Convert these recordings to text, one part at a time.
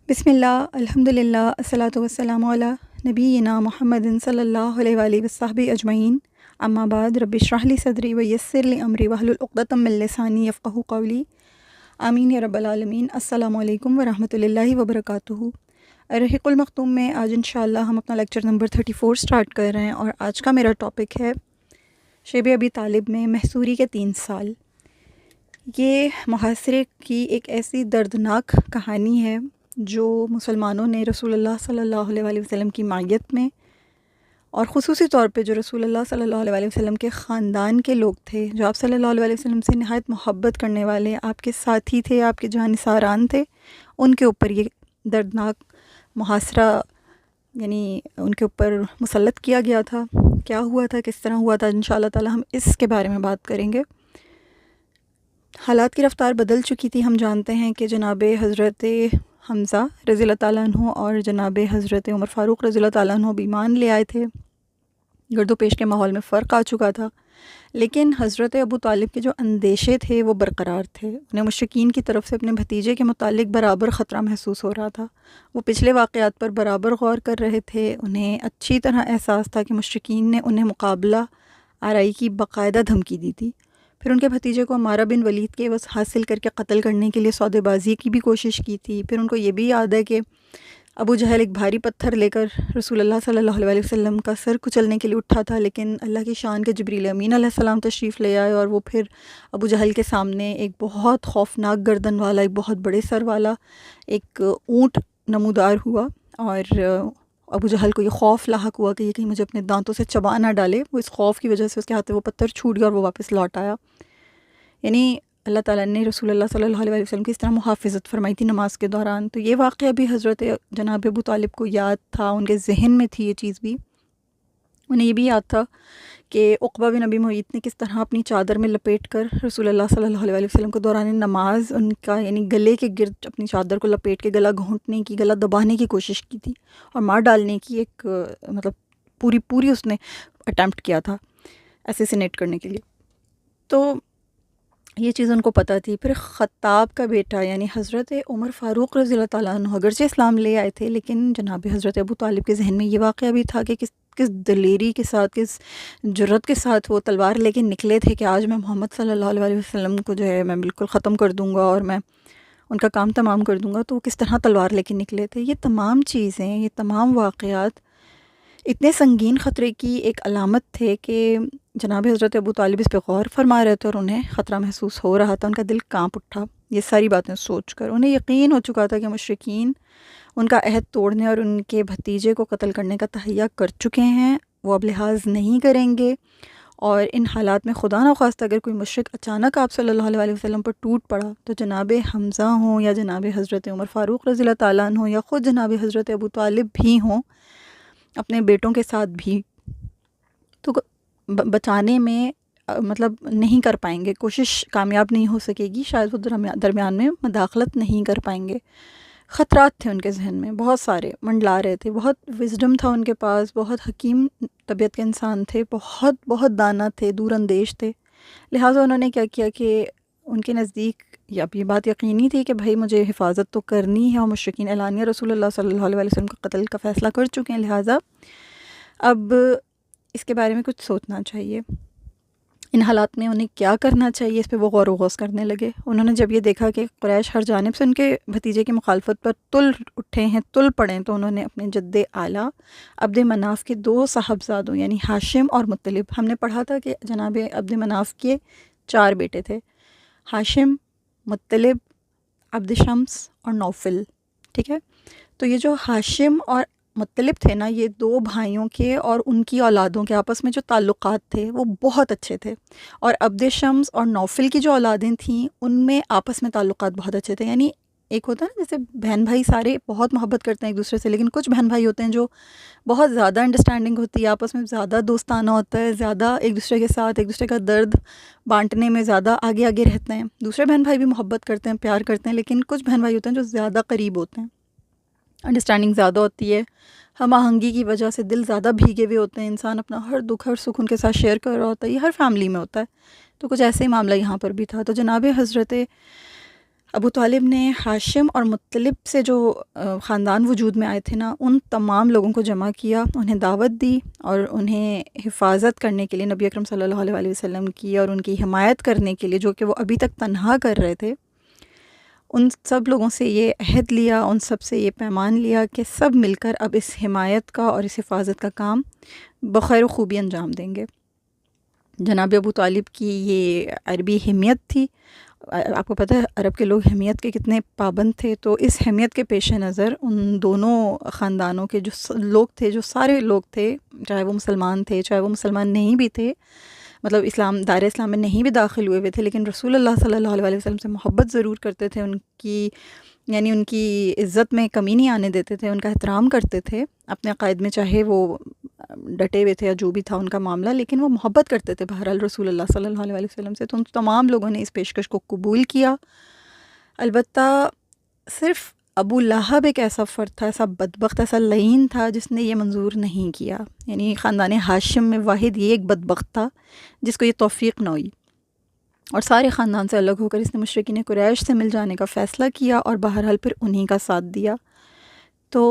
بسم اللہ الحمد للہ الصلاۃ والسلام علی نبینا محمد صلی اللہ علیہ وآلہ وصحبہ اجمعین اما بعد رب اشرح لی صدری ویسر لی امری واحلل عقدۃ من لسانی یفقہوا قولی آمین یا رب العالمین۔ السلام علیکم ورحمۃ اللہ وبرکاتہ۔ الرحیق المختوم میں آج انشاءاللہ ہم اپنا لیکچر نمبر 34 سٹارٹ کر رہے ہیں، اور آج کا میرا ٹاپک ہے شیب ابی طالب میں محصوری کے 3 سال۔ یہ محاصرے کی ایک ایسی دردناک کہانی ہے جو مسلمانوں نے رسول اللہ صلی اللہ علیہ وآلہ وسلم کی معیت میں، اور خصوصی طور پہ جو رسول اللہ صلی اللہ علیہ وآلہ وسلم کے خاندان کے لوگ تھے، جو آپ صلی اللہ علیہ وآلہ وسلم سے نہایت محبت کرنے والے آپ کے ساتھی تھے، آپ کے جانثاران تھے، ان کے اوپر یہ دردناک محاصرہ یعنی ان کے اوپر مسلط کیا گیا تھا۔ کیا ہوا تھا، کس طرح ہوا تھا، انشاءاللہ تعالی ہم اس کے بارے میں بات کریں گے۔ حالات کی رفتار بدل چکی تھی۔ ہم جانتے ہیں کہ جناب حضرت حمزہ رضی اللہ تعالیٰ عنہ اور جناب حضرت عمر فاروق رضی اللہ تعالیٰ عنہ بھی ایمان لے آئے تھے، گرد و پیش کے ماحول میں فرق آ چکا تھا، لیکن حضرت ابو طالب کے جو اندیشے تھے وہ برقرار تھے۔ انہیں مشرکین کی طرف سے اپنے بھتیجے کے متعلق برابر خطرہ محسوس ہو رہا تھا۔ وہ پچھلے واقعات پر برابر غور کر رہے تھے۔ انہیں اچھی طرح احساس تھا کہ مشرکین نے انہیں مقابلہ آرائی کی باقاعدہ دھمکی دی تھی۔ پھر ان کے بھتیجے کو عمارہ بن ولید کے عوض حاصل کر کے قتل کرنے کے لیے سودے بازی کی بھی کوشش کی تھی۔ پھر ان کو یہ بھی یاد ہے کہ ابو جہل ایک بھاری پتھر لے کر رسول اللہ صلی اللہ علیہ وسلم کا سر کچلنے کے لیے اٹھا تھا، لیکن اللہ کی شان کے جبریل امین علیہ السلام تشریف لے آئے، اور وہ پھر ابو جہل کے سامنے ایک بہت خوفناک گردن والا، ایک بہت بڑے سر والا ایک اونٹ نمودار ہوا، اور ابو جہل کو یہ خوف لاحق ہوا کہ یہ کہیں مجھے اپنے دانتوں سے چبا نہ ڈالے۔ وہ اس خوف کی وجہ سے اس کے ہاتھ سے وہ پتھر چھوٹ گیا اور وہ واپس لوٹ آیا۔ یعنی اللہ تعالیٰ نے رسول اللہ صلی اللہ علیہ وسلم کی اس طرح محافظت فرمائی تھی نماز کے دوران۔ تو یہ واقعہ بھی حضرت جناب ابو طالب کو یاد تھا، ان کے ذہن میں تھی یہ چیز بھی۔ انہیں یہ بھی یاد تھا کہ عقبہ بن ابی معیط نے کس طرح اپنی چادر میں لپیٹ کر رسول اللہ صلی اللہ علیہ وسلم کو دوران نماز ان کا یعنی گلے کے گرد اپنی چادر کو لپیٹ کے گلا گھونٹنے کی، گلا دبانے کی کوشش کی تھی، اور مار ڈالنے کی ایک مطلب پوری اس نے اٹیمپٹ کیا تھا اسیسینیٹ کرنے کے لیے۔ تو یہ چیز ان کو پتہ تھی۔ پھر خطاب کا بیٹا یعنی حضرت عمر فاروق رضی اللہ تعالیٰ عنہ اگرچہ اسلام لے آئے تھے، لیکن جناب حضرت ابو طالب کے ذہن میں یہ واقعہ بھی تھا کہ کس دلیری کے ساتھ، کس جرأت کے ساتھ وہ تلوار لے کے نکلے تھے کہ آج میں محمد صلی اللہ علیہ وسلم کو جو ہے میں بالکل ختم کر دوں گا اور میں ان کا کام تمام کر دوں گا۔ تو وہ کس طرح تلوار لے کے نکلے تھے۔ یہ تمام چیزیں، یہ تمام واقعات اتنے سنگین خطرے کی ایک علامت تھے کہ جناب حضرت ابو طالب اس پہ غور فرما رہے تھے، اور انہیں خطرہ محسوس ہو رہا تھا۔ ان کا دل کانپ اٹھا یہ ساری باتیں سوچ کر۔ انہیں یقین ہو چکا تھا کہ مشرکین ان کا عہد توڑنے اور ان کے بھتیجے کو قتل کرنے کا تہیہ کر چکے ہیں۔ وہ اب لحاظ نہیں کریں گے، اور ان حالات میں خدا نخواستہ اگر کوئی مشرک اچانک آپ صلی اللہ علیہ وسلم پر ٹوٹ پڑا تو جناب حمزہ ہوں یا جناب حضرت عمر فاروق رضی اللہ تعالیٰ عنہ ہوں یا خود جناب حضرت ابو طالب بھی ہوں اپنے بیٹوں کے ساتھ بھی، تو بچانے میں مطلب نہیں کر پائیں گے، کوشش کامیاب نہیں ہو سکے گی، شاید وہ درمیان میں مداخلت نہیں کر پائیں گے۔ خطرات تھے ان کے ذہن میں، بہت سارے منڈلا رہے تھے۔ بہت وزڈم تھا ان کے پاس، بہت حکیم طبیعت کے انسان تھے، بہت دانا تھے، دور اندیش تھے۔ لہٰذا انہوں نے کیا کیا کہ ان کے نزدیک اب یہ بات یقینی تھی کہ بھائی مجھے حفاظت تو کرنی ہے، اور مشرکین اعلانیہ رسول اللہ صلی اللہ علیہ وسلم کا قتل کا فیصلہ کر چکے ہیں، لہٰذا اب اس کے بارے میں کچھ سوچنا چاہیے۔ ان حالات میں انہیں کیا کرنا چاہیے، اس پہ وہ غور و خوض کرنے لگے۔ انہوں نے جب یہ دیکھا کہ قریش ہر جانب سے ان کے بھتیجے کی مخالفت پر تل اٹھے ہیں، تل پڑے، تو انہوں نے اپنے جد اعلیٰ عبد مناف کے 2 صاحبزادوں یعنی ہاشم اور مطلب، ہم نے پڑھا تھا کہ جناب عبد مناف کے 4 بیٹے تھے، ہاشم، مطلب، عبد شمس اور نوفل، ٹھیک ہے۔ تو یہ جو ہاشم اور مطلب تھے نا، یہ 2 بھائیوں کے اور ان کی اولادوں کے آپس میں جو تعلقات تھے وہ بہت اچھے تھے، اور عبد شمس اور نوفل کی جو اولادیں تھیں ان میں آپس میں تعلقات بہت اچھے تھے۔ یعنی ایک ہوتا ہے نا جیسے بہن بھائی سارے بہت محبت کرتے ہیں ایک دوسرے سے، لیکن کچھ بہن بھائی ہوتے ہیں جو بہت زیادہ انڈرسٹینڈنگ ہوتی ہے، آپس میں زیادہ دوستانہ ہوتا ہے، زیادہ ایک دوسرے کے ساتھ ایک دوسرے کا درد بانٹنے میں زیادہ آگے رہتے ہیں۔ دوسرے بہن بھائی بھی محبت کرتے ہیں، پیار کرتے ہیں، لیکن کچھ بہن بھائی ہوتے ہیں جو زیادہ قریب ہوتے ہیں، انڈرسٹینڈنگ زیادہ ہوتی ہے، ہم آہنگی کی وجہ سے دل زیادہ بھیگے ہوئے ہوتے ہیں، انسان اپنا ہر دکھ ہر سکھ ان کے ساتھ شیئر کر رہا ہوتا ہے، یہ ہر فیملی میں ہوتا ہے۔ تو کچھ ایسے ہی معاملہ یہاں پر بھی تھا۔ تو جناب حضرت ابو طالب نے ہاشم اور مطلب سے جو خاندان وجود میں آئے تھے نا، ان تمام لوگوں کو جمع کیا، انہیں دعوت دی اور انہیں حفاظت کرنے کے لیے نبی اکرم صلی اللہ علیہ وسلم کی اور ان کی حمایت کرنے کے لیے، جو کہ وہ ابھی تک تنہا کر رہے تھے، ان سب لوگوں سے یہ عہد لیا، ان سب سے یہ پیمان لیا کہ سب مل کر اب اس حمایت کا اور اس حفاظت کا کام بخیر و خوبی انجام دیں گے۔ جناب ابو طالب کی یہ عربی حمیت تھی۔ آپ کو پتہ ہے عرب کے لوگ حمیت کے کتنے پابند تھے، تو اس حمیت کے پیش نظر ان دونوں خاندانوں کے جو لوگ تھے، جو سارے لوگ تھے، چاہے وہ مسلمان تھے چاہے وہ مسلمان نہیں بھی تھے، مطلب دار اسلام میں نہیں بھی داخل ہوئے تھے، لیکن رسول اللہ صلی اللہ علیہ وسلم سے محبت ضرور کرتے تھے، ان کی عزت میں کمی نہیں آنے دیتے تھے، ان کا احترام کرتے تھے اپنے عقائد میں، چاہے وہ ڈٹے ہوئے تھے یا جو بھی تھا ان کا معاملہ، لیکن وہ محبت کرتے تھے بہرحال رسول اللہ صلی اللہ علیہ وسلم سے۔ تو ان تمام لوگوں نے اس پیشکش کو قبول کیا۔ البتہ صرف ابو لہب ایک ایسا فرد تھا، ایسا بدبخت، ایسا لعین تھا جس نے یہ منظور نہیں کیا، یعنی خاندان ہاشم میں واحد یہ ایک بدبخت تھا جس کو یہ توفیق نہ ہوئی، اور سارے خاندان سے الگ ہو کر اس نے مشرکین قریش سے مل جانے کا فیصلہ کیا اور بہرحال پھر انہی کا ساتھ دیا۔ تو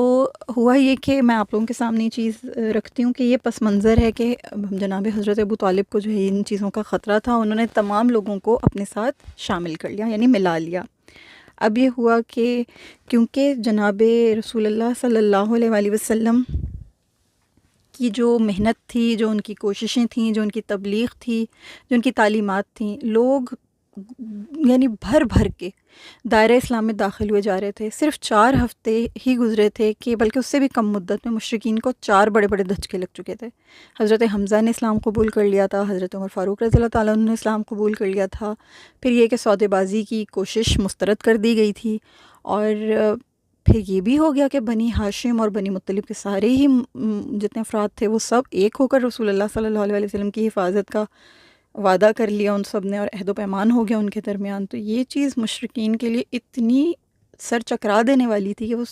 ہوا یہ کہ میں آپ لوگوں کے سامنے یہ چیز رکھتی ہوں کہ یہ پس منظر ہے کہ جناب حضرت ابو طالب کو جو ہے ان چیزوں کا خطرہ تھا، انہوں نے تمام لوگوں کو اپنے ساتھ شامل کر لیا، یعنی ملا لیا۔ اب یہ ہوا کہ کیونکہ جناب رسول اللہ صلی اللہ علیہ وآلہ وسلم کی جو محنت تھی، جو ان کی کوششیں تھیں، جو ان کی تبلیغ تھی، جو ان کی تعلیمات تھیں، لوگ یعنی بھر بھر کے دائرہ اسلام میں داخل ہوئے جا رہے تھے۔ صرف 4 ہفتے ہی گزرے تھے کہ بلکہ اس سے بھی کم مدت میں مشرکین کو 4 بڑے بڑے دھچکے لگ چکے تھے۔ حضرت حمزہ نے اسلام قبول کر لیا تھا، حضرت عمر فاروق رضی اللہ تعالیٰ عنہ نے اسلام قبول کر لیا تھا، پھر یہ کہ سودے بازی کی کوشش مسترد کر دی گئی تھی، اور پھر یہ بھی ہو گیا کہ بنی ہاشم اور بنی مطلب کے سارے ہی جتنے افراد تھے وہ سب ایک ہو کر رسول اللہ صلی اللہ علیہ وسلم کی حفاظت کا وعدہ کر لیا ان سب نے، اور عہد و پیمان ہو گیا ان کے درمیان۔ تو یہ چیز مشرکین کے لیے اتنی سر چکرا دینے والی تھی کہ وہ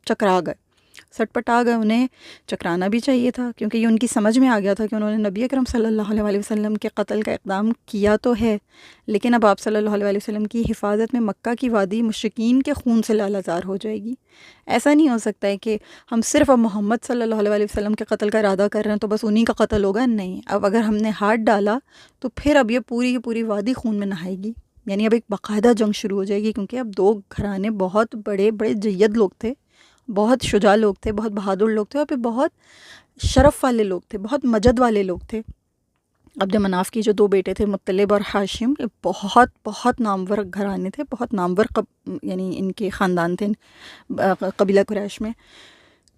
چکرا گئے، سٹ پٹا گئے۔ انہیں چکرانا بھی چاہیے تھا، کیونکہ یہ ان کی سمجھ میں آ گیا تھا کہ انہوں نے نبی اکرم صلی اللہ علیہ وسلم کے قتل کا اقدام کیا تو ہے، لیکن اب آپ صلی اللہ علیہ وسلم کی حفاظت میں مکہ کی وادی مشرکین کے خون سے لالزار ہو جائے گی۔ ایسا نہیں ہو سکتا ہے کہ ہم صرف اب محمد صلی اللہ علیہ وسلم کے قتل کا ارادہ کر رہے ہیں تو بس انہی کا قتل ہوگا، نہیں، اب اگر ہم نے ہاتھ ڈالا تو پھر اب یہ پوری کی پوری وادی خون میں نہائے گی، یعنی اب ایک باقاعدہ جنگ شروع ہو جائے گی، کیونکہ اب 2 گھرانے بہت بڑے بڑے جید لوگ تھے، بہت شجاع لوگ تھے، بہت بہادر لوگ تھے، اور پھر بہت شرف والے لوگ تھے، بہت مجد والے لوگ تھے۔ عبد مناف کی جو 2 بیٹے تھے مطلب اور ہاشم، یہ بہت بہت نامور گھرانے تھے، بہت نامور یعنی ان کے خاندان تھے قبیلہ قریش میں۔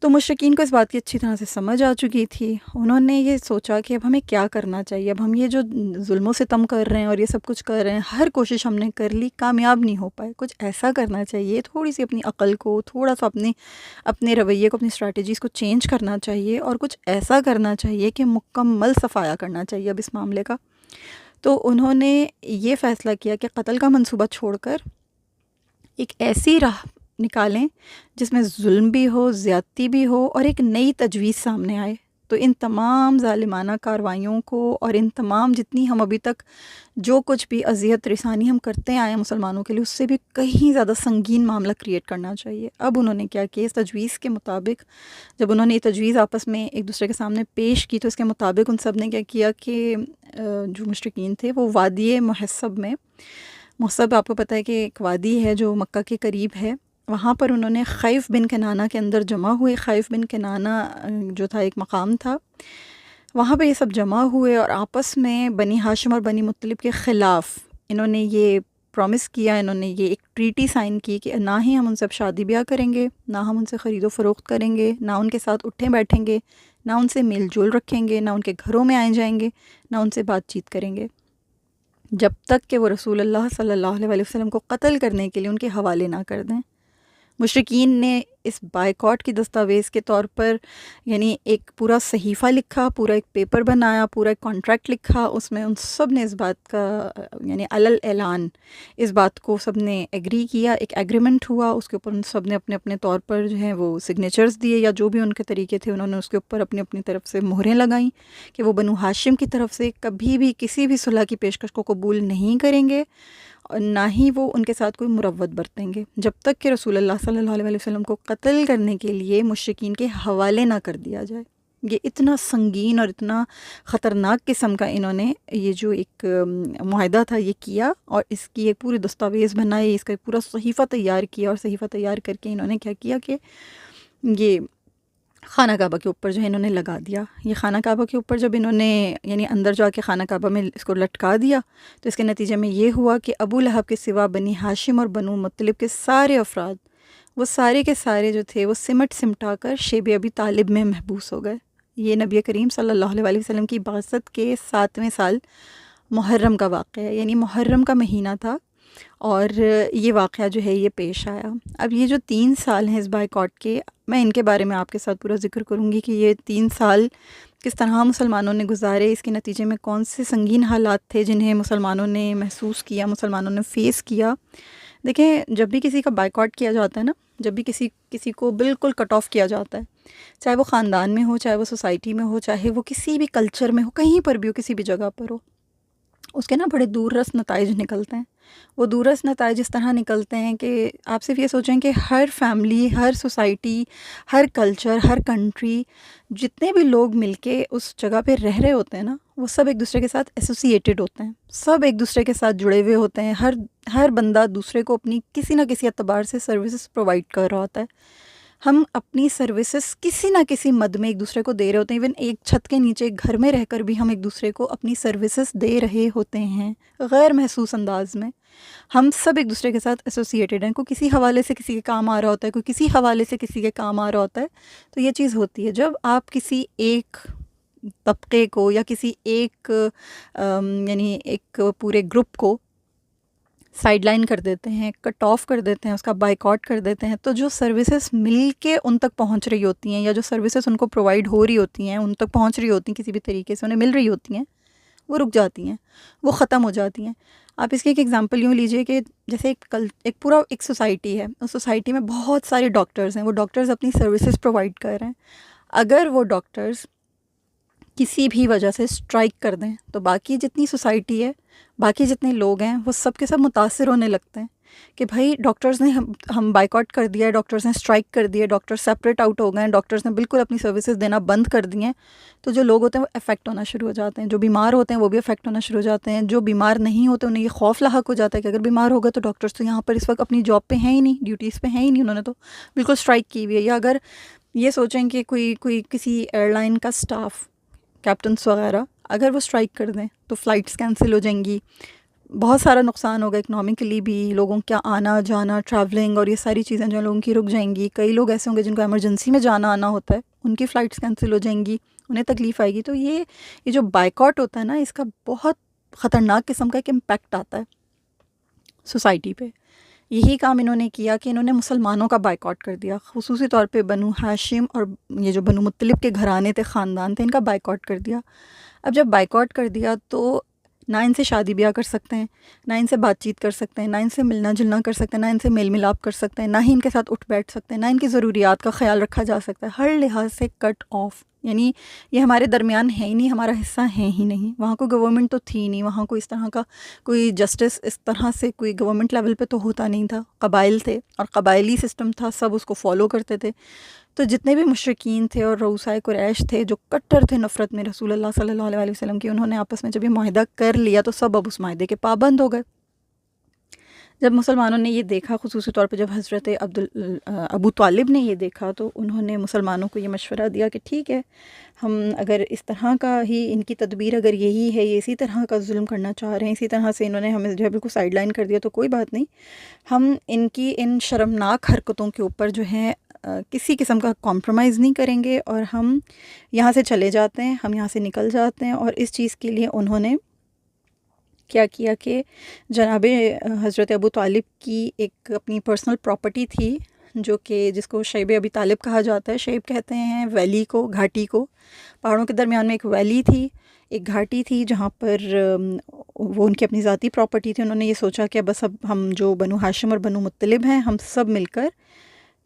تو مشرکین کو اس بات کی اچھی طرح سے سمجھ آ چکی تھی، انہوں نے یہ سوچا کہ اب ہمیں کیا کرنا چاہیے، اب ہم یہ جو ظلم و ستم کر رہے ہیں اور یہ سب کچھ کر رہے ہیں، ہر کوشش ہم نے کر لی، کامیاب نہیں ہو پائے، کچھ ایسا کرنا چاہیے، تھوڑی سی اپنی عقل کو، تھوڑا سا اپنے رویے کو، اپنی اسٹریٹجیز کو چینج کرنا چاہیے، اور کچھ ایسا کرنا چاہیے کہ مکمل صفایا کرنا چاہیے اب اس معاملے کا۔ تو انہوں نے یہ فیصلہ کیا کہ قتل کا منصوبہ چھوڑ کر ایک ایسی راہ نکالیں جس میں ظلم بھی ہو، زیادتی بھی ہو، اور ایک نئی تجویز سامنے آئے۔ تو ان تمام ظالمانہ کارروائیوں کو اور ان تمام جتنی ہم ابھی تک جو کچھ بھی اذیت رسانی ہم کرتے آئے ہیں مسلمانوں کے لیے، اس سے بھی کہیں زیادہ سنگین معاملہ کریٹ کرنا چاہیے۔ اب انہوں نے کیا کہ اس تجویز کے مطابق، جب انہوں نے یہ تجویز آپس میں ایک دوسرے کے سامنے پیش کی، تو اس کے مطابق ان سب نے کیا کیا کہ جو مشرکین تھے وہ وادی محصب میں، محصب آپ کو پتہ ہے کہ ایک وادی ہے جو مکہ کے قریب ہے، وہاں پر انہوں نے خیف بن کنانہ کے اندر جمع ہوئے۔ خیف بن کنانہ جو تھا ایک مقام تھا، وہاں پہ یہ سب جمع ہوئے، اور آپس میں بنی ہاشم اور بنی مطلب کے خلاف انہوں نے یہ پرومس کیا، انہوں نے یہ ایک ٹریٹی سائن کی کہ نہ ہی ہم ان سے اب شادی بیاہ کریں گے، نہ ہم ان سے خرید و فروخت کریں گے، نہ ان کے ساتھ اٹھیں بیٹھیں گے، نہ ان سے میل جول رکھیں گے، نہ ان کے گھروں میں آئے جائیں گے، نہ ان سے بات چیت کریں گے، جب تک کہ وہ رسول اللہ صلی اللہ علیہ وسلم کو قتل کرنے کے لیے ان کے حوالے نہ کر دیں۔ مشرکین نے اس بائیکاٹ کی دستاویز کے طور پر یعنی ایک پورا صحیفہ لکھا، پورا ایک پیپر بنایا، پورا ایک کانٹریکٹ لکھا، اس میں ان سب نے اس بات کا یعنی علل اعلان اس بات کو سب نے ایگری کیا، ایک ایگریمنٹ ہوا، اس کے اوپر ان سب نے اپنے اپنے طور پر جو ہیں وہ سگنیچرز دیے، یا جو بھی ان کے طریقے تھے، انہوں نے اس کے اوپر اپنی اپنی طرف سے مہریں لگائیں کہ وہ بنو ہاشم کی طرف سے کبھی بھی کسی بھی صلح کی پیشکش کو قبول نہیں کریں گے، اور نہ ہی وہ ان کے ساتھ کوئی مروت برتیں گے جب تک کہ رسول اللہ صلی اللہ علیہ وسلم کو قتل کرنے کے لیے مشرکین کے حوالے نہ کر دیا جائے۔ یہ اتنا سنگین اور اتنا خطرناک قسم کا انہوں نے یہ جو ایک معاہدہ تھا یہ کیا، اور اس کی ایک پوری دستاویز بنائی، اس کا ایک پورا صحیفہ تیار کیا، اور صحیفہ تیار کر کے انہوں نے کیا کیا کہ یہ خانہ کعبہ کے اوپر جو ہے انہوں نے لگا دیا۔ یہ خانہ کعبہ کے اوپر جب انہوں نے یعنی اندر جا کے خانہ کعبہ میں اس کو لٹکا دیا تو اس کے نتیجے میں یہ ہوا کہ ابو لہب کے سوا بنی ہاشم اور بنو مطلب کے سارے افراد، وہ سارے کے سارے جو تھے وہ سمٹا کر شیب ابی طالب میں محبوس ہو گئے۔ یہ نبی کریم صلی اللہ علیہ وسلم کی بعثت کے 7ویں سال محرم کا واقعہ ہے، یعنی محرم کا مہینہ تھا اور یہ واقعہ جو ہے یہ پیش آیا۔ اب یہ جو 3 سال ہیں اس بائیکاٹ کے، میں ان کے بارے میں آپ کے ساتھ پورا ذکر کروں گی کہ یہ 3 سال کس طرح مسلمانوں نے گزارے، اس کے نتیجے میں کون سے سنگین حالات تھے جنہیں مسلمانوں نے محسوس کیا، مسلمانوں نے فیس کیا۔ دیکھیں، جب بھی کسی کا بائیکاٹ کیا جاتا ہے نا، جب بھی کسی کو بالکل کٹ آف کیا جاتا ہے، چاہے وہ خاندان میں ہو، چاہے وہ سوسائٹی میں ہو، چاہے وہ کسی بھی کلچر میں ہو، کہیں پر بھی ہو، کسی بھی جگہ پر ہو، اس کے نا بڑے دور رس نتائج نکلتے ہیں۔ وہ دور رس نتائج اس طرح نکلتے ہیں کہ آپ صرف یہ سوچیں کہ ہر فیملی، ہر سوسائٹی، ہر کلچر، ہر کنٹری، جتنے بھی لوگ مل کے اس جگہ پہ رہ رہے ہوتے ہیں نا، وہ سب ایک دوسرے کے ساتھ ایسوسیٹڈ ہوتے ہیں، سب ایک دوسرے کے ساتھ جڑے ہوئے ہوتے ہیں۔ ہر بندہ دوسرے کو اپنی کسی نہ کسی اعتبار سے سروسز پرووائڈ کر رہا ہوتا ہے۔ ہم اپنی سروسز کسی نہ کسی مد میں ایک دوسرے کو دے رہے ہوتے ہیں، ایون ایک چھت کے نیچے ایک گھر میں رہ کر بھی ہم ایک دوسرے کو اپنی سروسز دے رہے ہوتے ہیں غیر محسوس انداز میں۔ ہم سب ایک دوسرے کے ساتھ ایسوسیٹڈ ہیں، کوئی کسی حوالے سے کسی کے کام آ رہا ہوتا ہے، کوئی کسی حوالے سے کسی کے کام آ رہا ہوتا ہے۔ تو یہ چیز ہوتی ہے جب آپ کسی ایک طبقے کو یا کسی ایک یعنی ایک پورے گروپ کو سائیڈ لائن کر دیتے ہیں، کٹ آف کر دیتے ہیں، اس کا بائیکاٹ کر دیتے ہیں، تو جو سروسز مل کے ان تک پہنچ رہی ہوتی ہیں یا جو سروسز ان کو پرووائڈ ہو رہی ہوتی ہیں، ان تک پہنچ رہی ہوتی ہیں، کسی بھی طریقے سے انہیں مل رہی ہوتی ہیں، وہ رک جاتی ہیں، وہ ختم ہو جاتی ہیں۔ آپ اس کی ایک ایگزامپل یوں لیجئے کہ جیسے ایک پورا ایک سوسائٹی ہے، اس سوسائٹی میں بہت سارے ڈاکٹرز ہیں، وہ ڈاکٹرز اپنی سروسز پرووائڈ کر رہے ہیں۔ اگر وہ ڈاکٹرز کسی بھی وجہ سے اسٹرائک کر دیں تو باقی جتنی سوسائٹی ہے، باقی جتنے لوگ ہیں، وہ سب کے سب متاثر ہونے لگتے ہیں کہ بھائی ڈاکٹرز نے ہم بائیکاٹ کر دیا ہے، ڈاکٹرز نے اسٹرائک کر دیا ہے، ڈاکٹرز سیپریٹ آؤٹ ہو گئے ہیں، ڈاکٹرز نے بالکل اپنی سروسز دینا بند کر دی ہیں، تو جو لوگ ہوتے ہیں وہ افیکٹ ہونا شروع ہو جاتے ہیں، جو بیمار ہوتے ہیں وہ بھی افیکٹ ہونا شروع ہو جاتے ہیں، جو بیمار نہیں ہوتے انہیں یہ خوف لاحق ہو جاتا ہے کہ اگر بیمار ہو گئے تو ڈاکٹرز تو یہاں پر اس وقت اپنی جاب پہ ہیں ہی نہیں، ڈیوٹیز پہ ہیں ہی نہیں، انہوں نے تو بالکل اسٹرائک کی ہوئی ہے۔ یا اگر یہ سوچیں کہ کوئی کسی ایئر لائن کا اسٹاف، کیپٹنس وغیرہ اگر وہ اسٹرائک کر دیں تو فلائٹس کینسل ہو جائیں گی، بہت سارا نقصان ہوگا، اکنامکلی بھی، لوگوں کا آنا جانا، ٹریولنگ اور یہ ساری چیزیں جو ہیں لوگوں کی رک جائیں گی۔ کئی لوگ ایسے ہوں گے جن کو ایمرجنسی میں جانا آنا ہوتا ہے، ان کی فلائٹس کینسل ہو جائیں گی، انہیں تکلیف آئے گی۔ تو یہ جو بائیکاٹ ہوتا ہے نا، اس کا بہت خطرناک قسم کا ایک امپیکٹ آتا ہے سوسائٹی پہ۔ یہی کام انہوں نے کیا کہ انہوں نے مسلمانوں کا بائیکاٹ کر دیا، خصوصی طور پہ بنو ہاشم اور یہ جو بنو مطلب کے گھرانے تھے، خاندان تھے، ان کا بائیکاٹ کر دیا۔ اب جب بائیکاٹ کر دیا تو نہ ان سے شادی بیاہ کر سکتے ہیں، نہ ان سے بات چیت کر سکتے ہیں، نہ ان سے ملنا جلنا کر سکتے ہیں، نہ ان سے میل ملاپ کر سکتے ہیں، نہ ہی ان کے ساتھ اٹھ بیٹھ سکتے ہیں، نہ ان کی ضروریات کا خیال رکھا جا سکتا ہے، ہر لحاظ سے کٹ آف۔ یعنی یہ ہمارے درمیان ہے ہی نہیں، ہمارا حصہ ہے ہی نہیں، وہاں کوئی گورنمنٹ تو تھی نہیں، وہاں کوئی اس طرح کا کوئی جسٹس اس طرح سے کوئی گورنمنٹ لیول پہ تو ہوتا نہیں تھا، قبائل تھے اور قبائلی سسٹم تھا، سب اس کو فالو کرتے تھے۔ تو جتنے بھی مشرکین تھے اور رؤسائے قریش تھے جو کٹر تھے نفرت میں رسول اللہ صلی اللہ علیہ وسلم کی، انہوں نے آپس میں جب یہ معاہدہ کر لیا تو سب اب اس معاہدے کے پابند ہو گئے۔ جب مسلمانوں نے یہ دیکھا، خصوصی طور پہ جب حضرت ابو طالب نے یہ دیکھا، تو انہوں نے مسلمانوں کو یہ مشورہ دیا کہ ٹھیک ہے، ہم اگر اس طرح کا ہی ان کی تدبیر اگر یہی ہے، یہ اسی طرح کا ظلم کرنا چاہ رہے ہیں، اسی طرح سے انہوں نے ہمیں جو ہے بالکل سائیڈ لائن کر دیا، تو کوئی بات نہیں، ہم ان کی ان شرمناک حرکتوں کے اوپر جو ہے کسی قسم کا کمپرومائز نہیں کریں گے، اور ہم یہاں سے چلے جاتے ہیں، ہم یہاں سے نکل جاتے ہیں۔ اور اس چیز کے لیے انہوں نے کیا کیا کہ جناب حضرت ابو طالب کی ایک اپنی پرسنل پراپرٹی تھی، جو کہ جس کو شیب ابی طالب کہا جاتا ہے، شیب کہتے ہیں ویلی کو، گھاٹی کو، پہاڑوں کے درمیان میں ایک ویلی تھی، ایک گھاٹی تھی جہاں پر وہ ان کی اپنی ذاتی پراپرٹی تھی۔ انہوں نے یہ سوچا کہ بس اب ہم جو بنو ہاشم اور بنو مطلب ہیں، ہم سب مل کر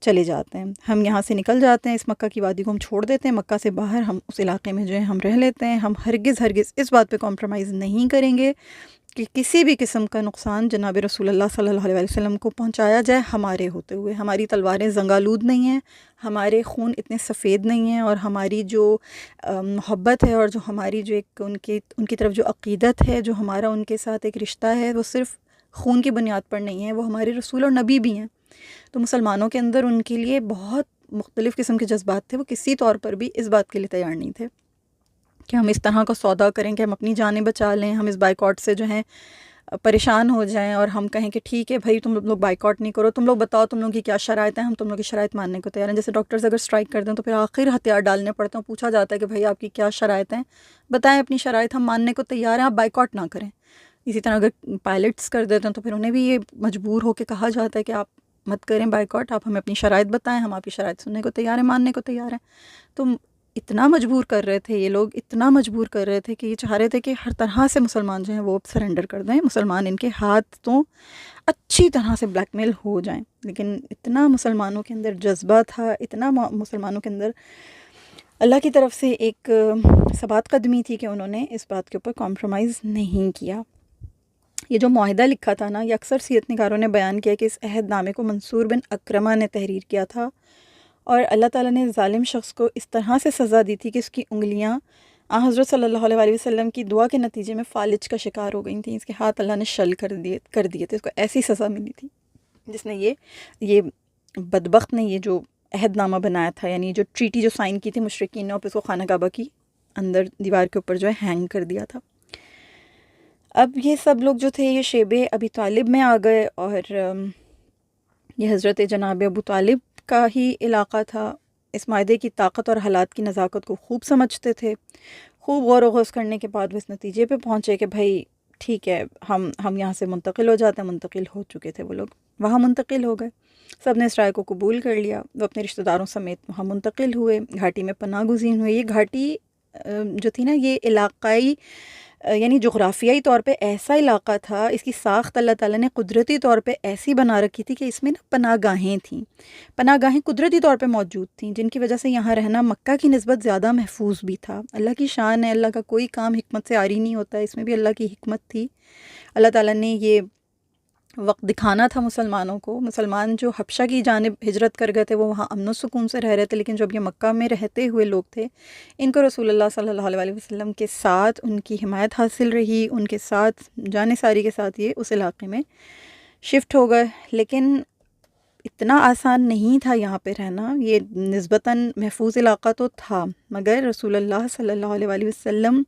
چلے جاتے ہیں، ہم یہاں سے نکل جاتے ہیں، اس مکہ کی وادی کو ہم چھوڑ دیتے ہیں، مکہ سے باہر ہم اس علاقے میں جو ہے ہم رہ لیتے ہیں، ہم ہرگز اس بات پہ کمپرومائز نہیں کریں گے کہ کسی بھی قسم کا نقصان جناب رسول اللہ صلی اللہ علیہ وسلم کو پہنچایا جائے ہمارے ہوتے ہوئے. ہماری تلواریں زنگالود نہیں ہیں، ہمارے خون اتنے سفید نہیں ہیں، اور ہماری جو محبت ہے اور جو ہماری جو ایک ان کی طرف جو عقیدت ہے، جو ہمارا ان کے ساتھ ایک رشتہ ہے، وہ صرف خون کی بنیاد پر نہیں ہے، وہ ہمارے رسول اور نبی بھی ہیں. تو مسلمانوں کے اندر ان کے لیے بہت مختلف قسم کے جذبات تھے. وہ کسی طور پر بھی اس بات کے لیے تیار نہیں تھے کہ ہم اس طرح کا سودا کریں کہ ہم اپنی جانیں بچا لیں، ہم اس بائیکاٹ سے جو ہیں پریشان ہو جائیں، اور ہم کہیں کہ ٹھیک ہے بھائی تم لوگ بائیکاٹ نہیں کرو، تم لوگ بتاؤ تم لوگوں کی کیا شرائط ہیں، ہم تم لوگوں کی شرائط ماننے کو تیار ہیں. جیسے ڈاکٹرز اگر اسٹرائک کر دیں تو پھر آخر ہتھیار ڈالنے پڑتے ہیں، پوچھا جاتا ہے کہ بھائی آپ کی کیا شرائط ہیں، بتائیں اپنی شرائط، ہم ماننے کو تیار ہیں، آپ بائیکاٹ نہ کریں. اسی طرح اگر پائلٹس کر دیتے ہیں تو پھر انہیں بھی یہ مجبور ہو کے کہا جاتا ہے کہ آپ مت کریں بائیکاٹ، آپ ہمیں اپنی شرائط بتائیں، ہم آپ کی شرائط سننے کو تیار ہیں، ماننے کو تیار ہیں. تو اتنا مجبور کر رہے تھے یہ لوگ، اتنا مجبور کر رہے تھے کہ یہ چاہ رہے تھے کہ ہر طرح سے مسلمان جو ہیں وہ سرنڈر کر دیں، مسلمان ان کے ہاتھ تو اچھی طرح سے بلیک میل ہو جائیں. لیکن اتنا مسلمانوں کے اندر جذبہ تھا، اتنا مسلمانوں کے اندر اللہ کی طرف سے ایک ثبات قدمی تھی کہ انہوں نے اس بات کے اوپر کمپرومائز نہیں کیا. یہ جو معاہدہ لکھا تھا نا، یہ اکثر سیرت نگاروں نے بیان کیا کہ اس عہد نامے کو منصور بن اکرمہ نے تحریر کیا تھا، اور اللہ تعالیٰ نے ظالم شخص کو اس طرح سے سزا دی تھی کہ اس کی انگلیاں حضرت صلی اللہ علیہ وسلم کی دعا کے نتیجے میں فالج کا شکار ہو گئی تھیں. اس کے ہاتھ اللہ نے شل کر دیے تھے. اس کو ایسی سزا ملی تھی جس نے یہ بدبخت نے یہ جو عہد نامہ بنایا تھا، یعنی جو ٹریٹی جو سائن کی تھی مشرکین نے، اور پھر اس کو خانہ کعبہ کی اندر دیوار کے اوپر جو ہے ہینگ کر دیا تھا. اب یہ سب لوگ جو تھے یہ شیب ابی طالب میں آ گئے، اور یہ حضرت جناب ابو طالب کا ہی علاقہ تھا. اس معاہدے کی طاقت اور حالات کی نزاکت کو خوب سمجھتے تھے. خوب غور و خوض کرنے کے بعد وہ اس نتیجے پہ پہنچے کہ بھائی ٹھیک ہے، ہم یہاں سے منتقل ہو جاتے ہیں. منتقل ہو چکے تھے وہ لوگ، وہاں منتقل ہو گئے. سب نے اس رائے کو قبول کر لیا. وہ اپنے رشتہ داروں سمیت وہاں منتقل ہوئے، گھاٹی میں پناہ گزین ہوئے. یہ گھاٹی جو تھی نا، یہ علاقائی یعنی جغرافیائی طور پہ ایسا علاقہ تھا، اس کی ساخت اللہ تعالیٰ نے قدرتی طور پہ ایسی بنا رکھی تھی کہ اس میں نا پناہ گاہیں تھیں. پناہ گاہیں قدرتی طور پہ موجود تھیں، جن کی وجہ سے یہاں رہنا مکہ کی نسبت زیادہ محفوظ بھی تھا. اللہ کی شان ہے، اللہ کا کوئی کام حکمت سے عاری نہیں ہوتا. اس میں بھی اللہ کی حکمت تھی. اللہ تعالیٰ نے یہ وقت دکھانا تھا مسلمانوں کو. مسلمان جو حبشہ کی جانب ہجرت کر گئے تھے وہ وہاں امن و سکون سے رہ رہے تھے، لیکن جب یہ مکہ میں رہتے ہوئے لوگ تھے، ان کو رسول اللہ صلی اللہ علیہ وسلم کے ساتھ ان کی حمایت حاصل رہی، ان کے ساتھ جان ساری کے ساتھ یہ اس علاقے میں شفٹ ہو گئے. لیکن اتنا آسان نہیں تھا یہاں پہ رہنا. یہ نسبتاً محفوظ علاقہ تو تھا، مگر رسول اللہ صلی اللہ علیہ وسلم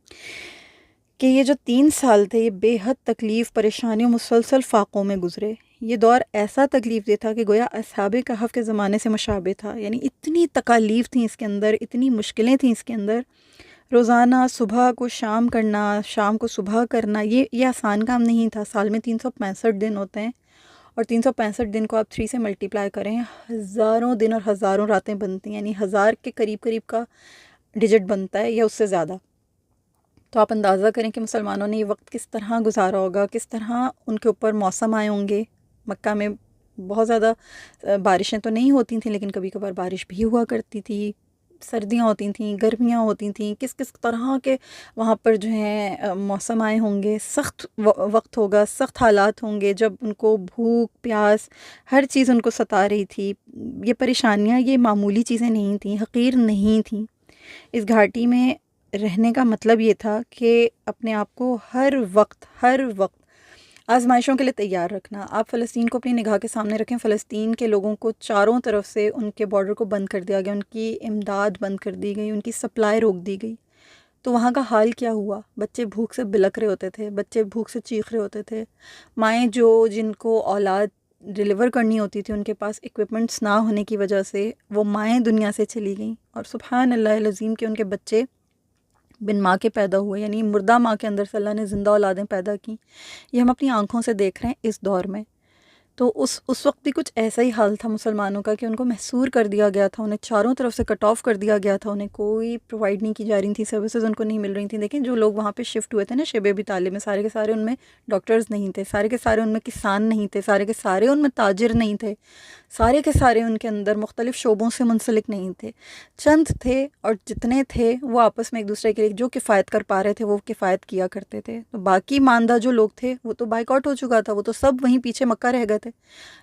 کہ یہ جو 3 سال تھے یہ بے حد تکلیف، پریشانیوں، مسلسل فاقوں میں گزرے. یہ دور ایسا تکلیف دہ تھا کہ گویا اصحاب کہف کے زمانے سے مشابہ تھا. یعنی اتنی تکالیف تھیں اس کے اندر، اتنی مشکلیں تھیں اس کے اندر. روزانہ صبح کو شام کرنا، شام کو صبح کرنا، یہ آسان کام نہیں تھا. سال میں 365 دن ہوتے ہیں، اور 365 دن کو آپ 3 سے ملٹیپلائی کریں، ہزاروں دن اور ہزاروں راتیں بنتی ہیں. یعنی 1000 کے قریب کا ڈیجٹ بنتا ہے یا اس سے زیادہ. تو آپ اندازہ کریں کہ مسلمانوں نے یہ وقت کس طرح گزارا ہوگا، کس طرح ان کے اوپر موسم آئے ہوں گے. مکہ میں بہت زیادہ بارشیں تو نہیں ہوتی تھیں، لیکن کبھی کبھار بارش بھی ہوا کرتی تھی. سردیاں ہوتی تھیں، گرمیاں ہوتی تھیں. کس طرح کے وہاں پر جو ہیں موسم آئے ہوں گے. سخت وقت ہوگا، سخت حالات ہوں گے جب ان کو بھوک پیاس ہر چیز ان کو ستا رہی تھی. یہ پریشانیاں یہ معمولی چیزیں نہیں تھیں، حقیر نہیں تھیں. اس گھاٹی میں رہنے کا مطلب یہ تھا کہ اپنے آپ کو ہر وقت آزمائشوں کے لیے تیار رکھنا. آپ فلسطین کو اپنی نگاہ کے سامنے رکھیں. فلسطین کے لوگوں کو چاروں طرف سے ان کے بارڈر کو بند کر دیا گیا، ان کی امداد بند کر دی گئی، ان کی سپلائی روک دی گئی. تو وہاں کا حال کیا ہوا؟ بچے بھوک سے بلک رہے ہوتے تھے، بچے بھوک سے چیخ رہے ہوتے تھے. مائیں جن کو اولاد ڈیلیور کرنی ہوتی تھی، ان کے پاس ایکوپمنٹس نہ ہونے کی وجہ سے وہ مائیں دنیا سے چلی گئیں. اور سبحان اللہ العظیم کہ ان کے بچے بن ماں کے پیدا ہوئے، یعنی مردہ ماں کے اندر سے اللہ نے زندہ اولادیں پیدا کی. یہ ہم اپنی آنکھوں سے دیکھ رہے ہیں اس دور میں. تو اس وقت بھی کچھ ایسا ہی حال تھا مسلمانوں کا کہ ان کو محصور کر دیا گیا تھا، انہیں چاروں طرف سے کٹ آف کر دیا گیا تھا، انہیں کوئی پرووائڈ نہیں کی جا رہی تھی، سروسز ان کو نہیں مل رہی تھیں. دیکھیں جو لوگ وہاں پہ شفٹ ہوئے تھے نا شیب ابی طالب میں، سارے کے سارے ان میں ڈاکٹرز نہیں تھے، سارے کے سارے ان میں کسان نہیں تھے، سارے کے سارے ان میں تاجر نہیں تھے، سارے کے سارے ان کے اندر مختلف شعبوں سے منسلک نہیں تھے. چند تھے، اور جتنے تھے وہ آپس میں ایک دوسرے کے لیے جو کفایت کر پا رہے تھے وہ کفایت کیا کرتے تھے. تو باقی ماندہ جو لوگ تھے وہ تو بائیک آؤٹ ہو چکا تھا، وہ تو سب وہیں پیچھے مکہ رہ گئے تھے،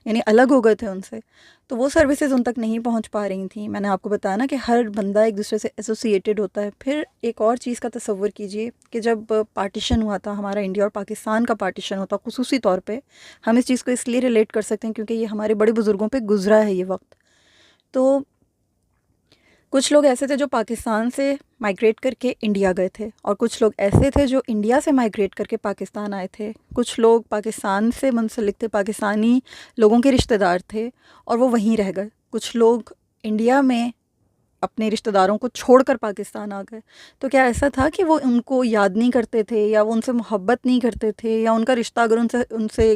یعنی الگ ہو گئے تھے ان سے. تو وہ سروسز ان تک نہیں پہنچ پا رہی تھیں. میں نے آپ کو بتایا نا کہ ہر بندہ ایک دوسرے سے ایسوسیٹڈ ہوتا ہے. پھر ایک اور چیز کا تصور کیجئے کہ جب پارٹیشن ہوا تھا، ہمارا انڈیا اور پاکستان کا پارٹیشن ہوتا، خصوصی طور پہ ہم اس چیز کو اس لیے ریلیٹ کر سکتے ہیں کیونکہ یہ ہمارے بڑے بزرگوں پہ گزرا ہے یہ وقت. تو کچھ لوگ ایسے تھے جو پاکستان سے مائیگریٹ کر کے انڈیا گئے تھے، اور کچھ لوگ ایسے تھے جو انڈیا سے مائیگریٹ کر کے پاکستان آئے تھے. کچھ لوگ پاکستان سے منسلک تھے، پاکستانی لوگوں کے رشتہ دار تھے اور وہ وہیں رہ گئے. کچھ لوگ انڈیا میں اپنے رشتہ داروں کو چھوڑ کر پاکستان آ گئے. تو کیا ایسا تھا کہ وہ ان کو یاد نہیں کرتے تھے، یا وہ ان سے محبت نہیں کرتے تھے، یا ان کا رشتہ اگر ان سے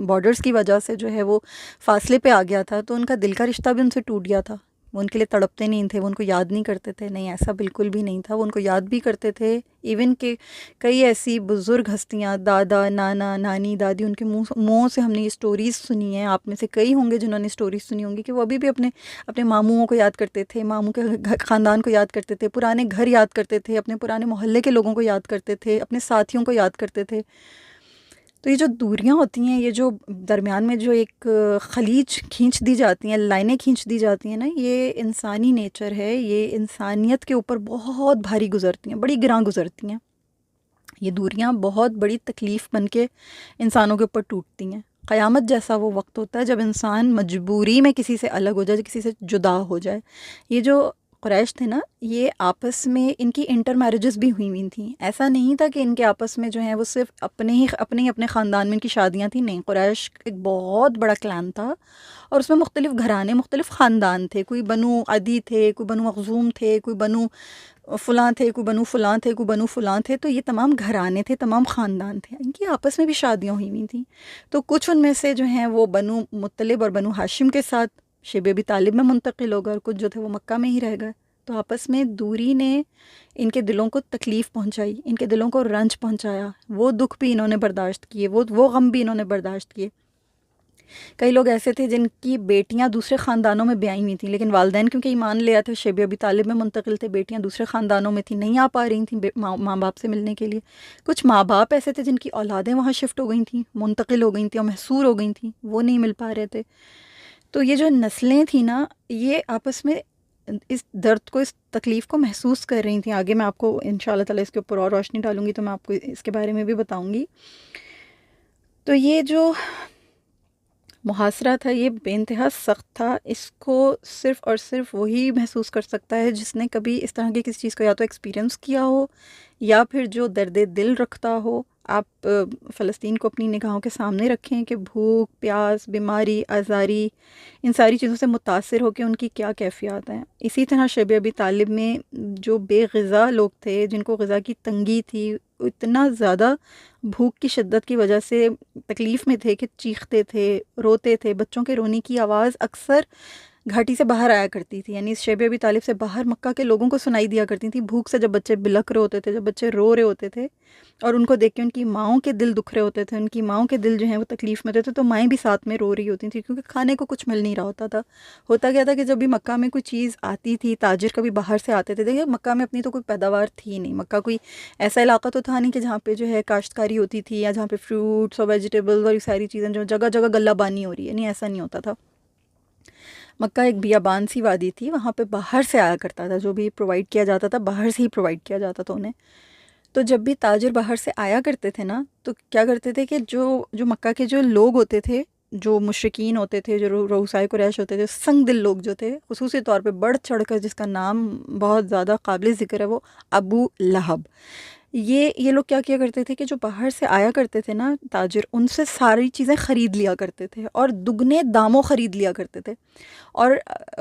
بارڈرز کی وجہ سے جو ہے وہ فاصلے پہ آ گیا تھا تو ان کا دل کا رشتہ بھی ان سے ٹوٹ گیا تھا، وہ ان کے لیے تڑپتے نہیں تھے، وہ ان کو یاد نہیں کرتے تھے؟ نہیں، ایسا بالکل بھی نہیں تھا. وہ ان کو یاد بھی کرتے تھے. ایون کہ کئی ایسی بزرگ ہستیاں، دادا، نانا، نانی، دادی، ان کے منہوں سے ہم نے یہ سٹوریز سنی ہیں. آپ میں سے کئی ہوں گے جنہوں نے سٹوریز سنی ہوں گی کہ وہ ابھی بھی اپنے ماموں کو یاد کرتے تھے، ماموں کے خاندان کو یاد کرتے تھے، پرانے گھر یاد کرتے تھے، اپنے پرانے محلے کے لوگوں کو یاد کرتے تھے، اپنے ساتھیوں کو یاد کرتے تھے. تو یہ جو دوریاں ہوتی ہیں، یہ جو درمیان میں جو ایک خلیج کھینچ دی جاتی ہیں، لائنیں کھینچ دی جاتی ہیں نا، یہ انسانی نیچر ہے، یہ انسانیت کے اوپر بہت بھاری گزرتی ہیں، بڑی گراں گزرتی ہیں. یہ دوریاں بہت بڑی تکلیف بن کے انسانوں کے اوپر ٹوٹتی ہیں. قیامت جیسا وہ وقت ہوتا ہے جب انسان مجبوری میں کسی سے الگ ہو جائے، کسی سے جدا ہو جائے. یہ جو قریش تھے نا، یہ آپس میں ان کی انٹر میرجز بھی ہوئی تھیں. ایسا نہیں تھا کہ ان کے آپس میں جو ہیں وہ صرف اپنے خاندان میں ان کی شادیاں تھیں. نہیں، قریش ایک بہت بڑا کلان تھا، اور اس میں مختلف گھرانے، مختلف خاندان تھے. کوئی بنو عدی تھے، کوئی بنو مخزوم تھے، کوئی بنو فلاں تھے، کوئی بنو فلاں تھے، کوئی بنو فلاں تھے. تو یہ تمام گھرانے تھے، تمام خاندان تھے، ان کی آپس میں بھی شادیاں ہوئی تھیں. تو کچھ ان میں سے جو ہیں وہ بنو مطلب اور بنو ہاشم کے ساتھ شیب ابی طالب میں منتقل ہو گئے، اور کچھ جو تھے وہ مکہ میں ہی رہ گئے. تو آپس میں دوری نے ان کے دلوں کو تکلیف پہنچائی، ان کے دلوں کو رنج پہنچایا. وہ دکھ بھی انہوں نے برداشت کیے، وہ غم بھی انہوں نے برداشت کیے. کئی لوگ ایسے تھے جن کی بیٹیاں دوسرے خاندانوں میں بیائی ہوئی تھیں، لیکن والدین کیونکہ ایمان لے آئے تھے، شیب ابی طالب میں منتقل تھے، بیٹیاں دوسرے خاندانوں میں تھیں، نہیں آ پا رہی تھیں ماں باپ سے ملنے کے لیے. کچھ ماں باپ ایسے تھے جن کی اولادیں وہاں شفٹ ہو گئی تھیں، منتقل ہو گئی تھیں اور محصور ہو گئی تھیں، وہ نہیں مل پا رہے تھے. تو یہ جو نسلیں تھیں نا، یہ آپس میں اس درد کو، اس تکلیف کو محسوس کر رہی تھیں. آگے میں آپ کو انشاءاللہ تعالی اس کے اوپر اور روشنی ڈالوں گی تو میں آپ کو اس کے بارے میں بھی بتاؤں گی. تو یہ جو محاصرہ تھا یہ بے انتہا سخت تھا. اس کو صرف اور صرف وہی محسوس کر سکتا ہے جس نے کبھی اس طرح کی کسی چیز کو یا تو ایکسپیرینس کیا ہو، یا پھر جو درد دل رکھتا ہو. آپ فلسطین کو اپنی نگاہوں کے سامنے رکھیں کہ بھوک، پیاس، بیماری، آزاری، ان ساری چیزوں سے متاثر ہو کے ان کی کیا کیفیات ہیں. اسی طرح شیب ابی طالب میں جو بے غذا لوگ تھے، جن کو غذا کی تنگی تھی، اتنا زیادہ بھوک کی شدت کی وجہ سے تکلیف میں تھے کہ چیختے تھے، روتے تھے. بچوں کے رونے کی آواز اکثر گھاٹی سے باہر آیا کرتی تھی، یعنی شیب ابی طالب سے باہر مکہ کے لوگوں کو سنائی دیا کرتی تھی. بھوک سے جب بچے بلک رہے ہوتے تھے، جب بچے رو رہے ہوتے تھے، اور ان کو دیکھ کے ان کی ماؤں کے دل دکھ رہے ہوتے تھے، ان کی ماؤں کے دل جو ہیں وہ تکلیف میں ہوتے تھے، تو مائیں بھی ساتھ میں رو رہی ہوتی تھیں کیونکہ کھانے کو کچھ مل نہیں رہا ہوتا تھا. ہوتا کیا تھا کہ جب بھی مکہ میں کوئی چیز آتی تھی، تاجر کبھی باہر سے آتے تھے. دیکھیں مکہ میں اپنی تو کوئی پیداوار تھی نہیں، مکہ کوئی ایسا علاقہ تو تھا نہیں کہ جہاں پہ جو ہے کاشتکاری ہوتی تھی، یا جہاں پہ فروٹس اور ویجیٹیبلز اور یہ ساری چیزیں جو جگہ جگہ غلہ بانی ہو رہی ہے، نہیں، ایسا نہیں ہوتا تھا. مکہ ایک بیابان سی وادی تھی، وہاں پہ باہر سے آیا کرتا تھا، جو بھی پرووائڈ کیا جاتا تھا باہر سے ہی پرووائڈ کیا جاتا تھا انہیں. تو جب بھی تاجر باہر سے آیا کرتے تھے نا، تو کیا کرتے تھے کہ جو مکہ کے جو لوگ ہوتے تھے، جو مشرکین ہوتے تھے، جو رؤسائے قریش ہوتے تھے، سنگ دل لوگ جو تھے، خصوصی طور پہ بڑھ چڑھ کر جس کا نام بہت زیادہ قابل ذکر ہے وہ ابو لہب. یہ لوگ کیا کیا کرتے تھے کہ جو باہر سے آیا کرتے تھے نا تاجر، ان سے ساری چیزیں خرید لیا کرتے تھے اور دگنے داموں خرید لیا کرتے تھے، اور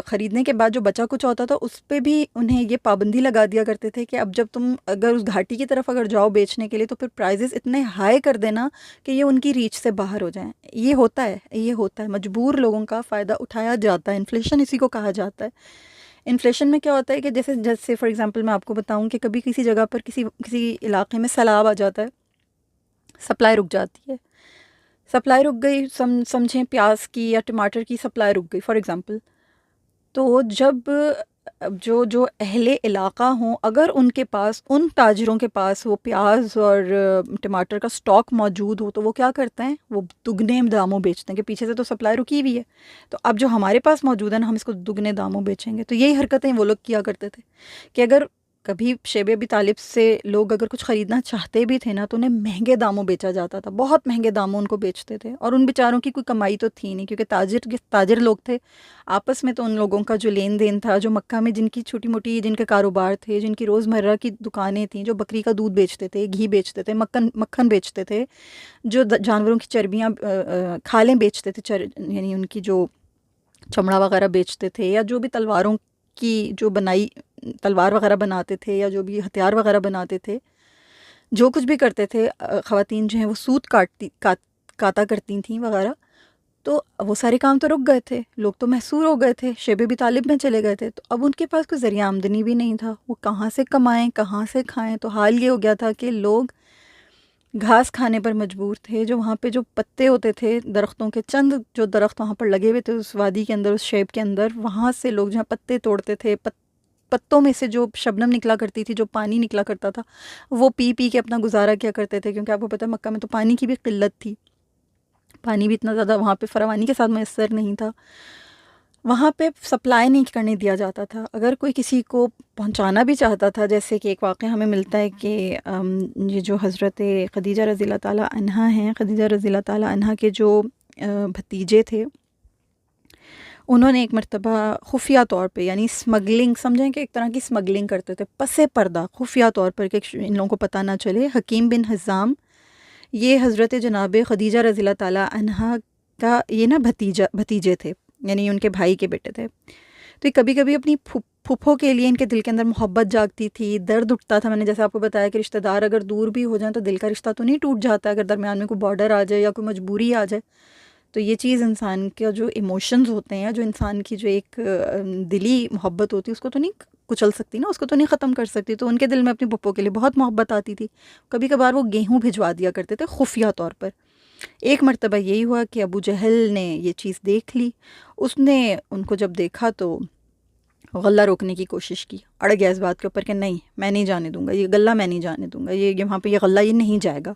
خریدنے کے بعد جو بچا کچھ ہوتا تھا اس پہ بھی انہیں یہ پابندی لگا دیا کرتے تھے کہ اب جب تم اگر اس گھاٹی کی طرف اگر جاؤ بیچنے کے لیے تو پھر پرائزز اتنے ہائی کر دینا کہ یہ ان کی ریچ سے باہر ہو جائیں۔ یہ ہوتا ہے مجبور لوگوں کا فائدہ اٹھایا جاتا ہے، انفلیشن اسی کو کہا جاتا ہے۔ انفلیشن میں کیا ہوتا ہے کہ جیسے فار ایگزامپل میں آپ کو بتاؤں کہ کبھی کسی جگہ پر کسی علاقے میں سیلاب آ جاتا ہے، سپلائی رک جاتی ہے، سپلائی رک گئی، سمجھیں پیاز کی یا ٹماٹر کی سپلائی رک گئی فار ایگزامپل، تو جب جو اہل علاقہ ہوں اگر ان کے پاس، ان تاجروں کے پاس وہ پیاز اور ٹماٹر کا سٹاک موجود ہو تو وہ کیا کرتے ہیں، وہ دگنے داموں بیچتے ہیں کہ پیچھے سے تو سپلائی رکی ہوئی ہے، تو اب جو ہمارے پاس موجود ہے نا ہم اس کو دگنے داموں بیچیں گے۔ تو یہی حرکتیں وہ لوگ کیا کرتے تھے کہ اگر کبھی شیب ابی طالب سے لوگ اگر کچھ خریدنا چاہتے بھی تھے نا تو انہیں مہنگے داموں بیچا جاتا تھا، بہت مہنگے داموں ان کو بیچتے تھے، اور ان بیچاروں کی کوئی کمائی تو تھی نہیں کیونکہ تاجر لوگ تھے آپس میں، تو ان لوگوں کا جو لین دین تھا، جو مکہ میں جن کی چھوٹی موٹی جن کے کاروبار تھے، جن کی روزمرہ کی دکانیں تھیں، جو بکری کا دودھ بیچتے تھے، گھی بیچتے تھے، مکھن بیچتے تھے، جو جانوروں کی چربیاں کھالیں بیچتے تھے، یعنی ان کی جو چمڑا وغیرہ بیچتے تھے، یا جو بھی تلواروں کی جو تلوار وغیرہ بناتے تھے، یا جو بھی ہتھیار وغیرہ بناتے تھے، جو کچھ بھی کرتے تھے خواتین جو ہیں وہ سوت کاتا کرتی تھیں وغیرہ، تو وہ سارے کام تو رک گئے تھے، لوگ تو محصور ہو گئے تھے، شیب ابی طالب میں چلے گئے تھے، تو اب ان کے پاس کوئی ذریعہ آمدنی بھی نہیں تھا، وہ کہاں سے کمائیں، کہاں سے کھائیں، تو حال یہ ہو گیا تھا کہ لوگ گھاس کھانے پر مجبور تھے، جو وہاں پہ جو پتے ہوتے تھے درختوں کے، چند جو درخت وہاں پر لگے ہوئے تھے اس وادی کے اندر، اس شیب کے اندر، وہاں سے لوگ جہاں پتے توڑتے تھے، پتوں میں سے جو شبنم نکلا کرتی تھی، جو پانی نکلا کرتا تھا، وہ پی پی کے اپنا گزارا کیا کرتے تھے، کیونکہ آپ کو پتہ ہے مکہ میں تو پانی کی بھی قلت تھی، پانی بھی اتنا زیادہ وہاں پہ فراوانی کے ساتھ میسر نہیں تھا، وہاں پہ سپلائی نہیں کرنے دیا جاتا تھا، اگر کوئی کسی کو پہنچانا بھی چاہتا تھا، جیسے کہ ایک واقعہ ہمیں ملتا ہے کہ یہ جو حضرت خدیجہ رضی اللہ تعالیٰ عنہا ہیں، خدیجہ رضی اللہ تعالیٰ عنہا کے جو بھتیجے تھے، انہوں نے ایک مرتبہ خفیہ طور پہ، یعنی اسمگلنگ، سمجھیں کہ ایک طرح کی اسمگلنگ کرتے تھے پس پردہ، خفیہ طور پر کہ ان لوگوں کو پتہ نہ چلے، حکیم بن حزام، یہ حضرت جناب خدیجہ رضی اللہ تعالیٰ عنہا کا یہ نا بھتیجے تھے، یعنی ان کے بھائی کے بیٹے تھے، تو یہ کبھی کبھی اپنی پھپھوں کے لیے ان کے دل کے اندر محبت جاگتی تھی، درد اٹھتا تھا، میں نے جیسے آپ کو بتایا کہ رشتہ دار اگر دور بھی ہو جائیں تو دل کا رشتہ تو نہیں ٹوٹ جاتا اگر درمیان میں کوئی بارڈر آ جائے یا کوئی مجبوری آ جائے، تو یہ چیز انسان کے جو ایموشنز ہوتے ہیں، جو انسان کی جو ایک دلی محبت ہوتی ہے، اس کو تو نہیں کچل سکتی نا، اس کو تو نہیں ختم کر سکتی، تو ان کے دل میں اپنی پھپھوں کے لیے بہت محبت آتی تھی، کبھی کبھار وہ گیہوں بھجوا دیا کرتے تھے خفیہ طور پر۔ ایک مرتبہ یہی ہوا کہ ابو جہل نے یہ چیز دیکھ لی، اس نے ان کو جب دیکھا تو غلہ روکنے کی کوشش کی، اڑ گیا اس بات کے اوپر کہ نہیں میں نہیں جانے دوں گا، یہ غلہ میں نہیں جانے دوں گا، یہ وہاں پہ یہ غلہ یہ نہیں جائے گا،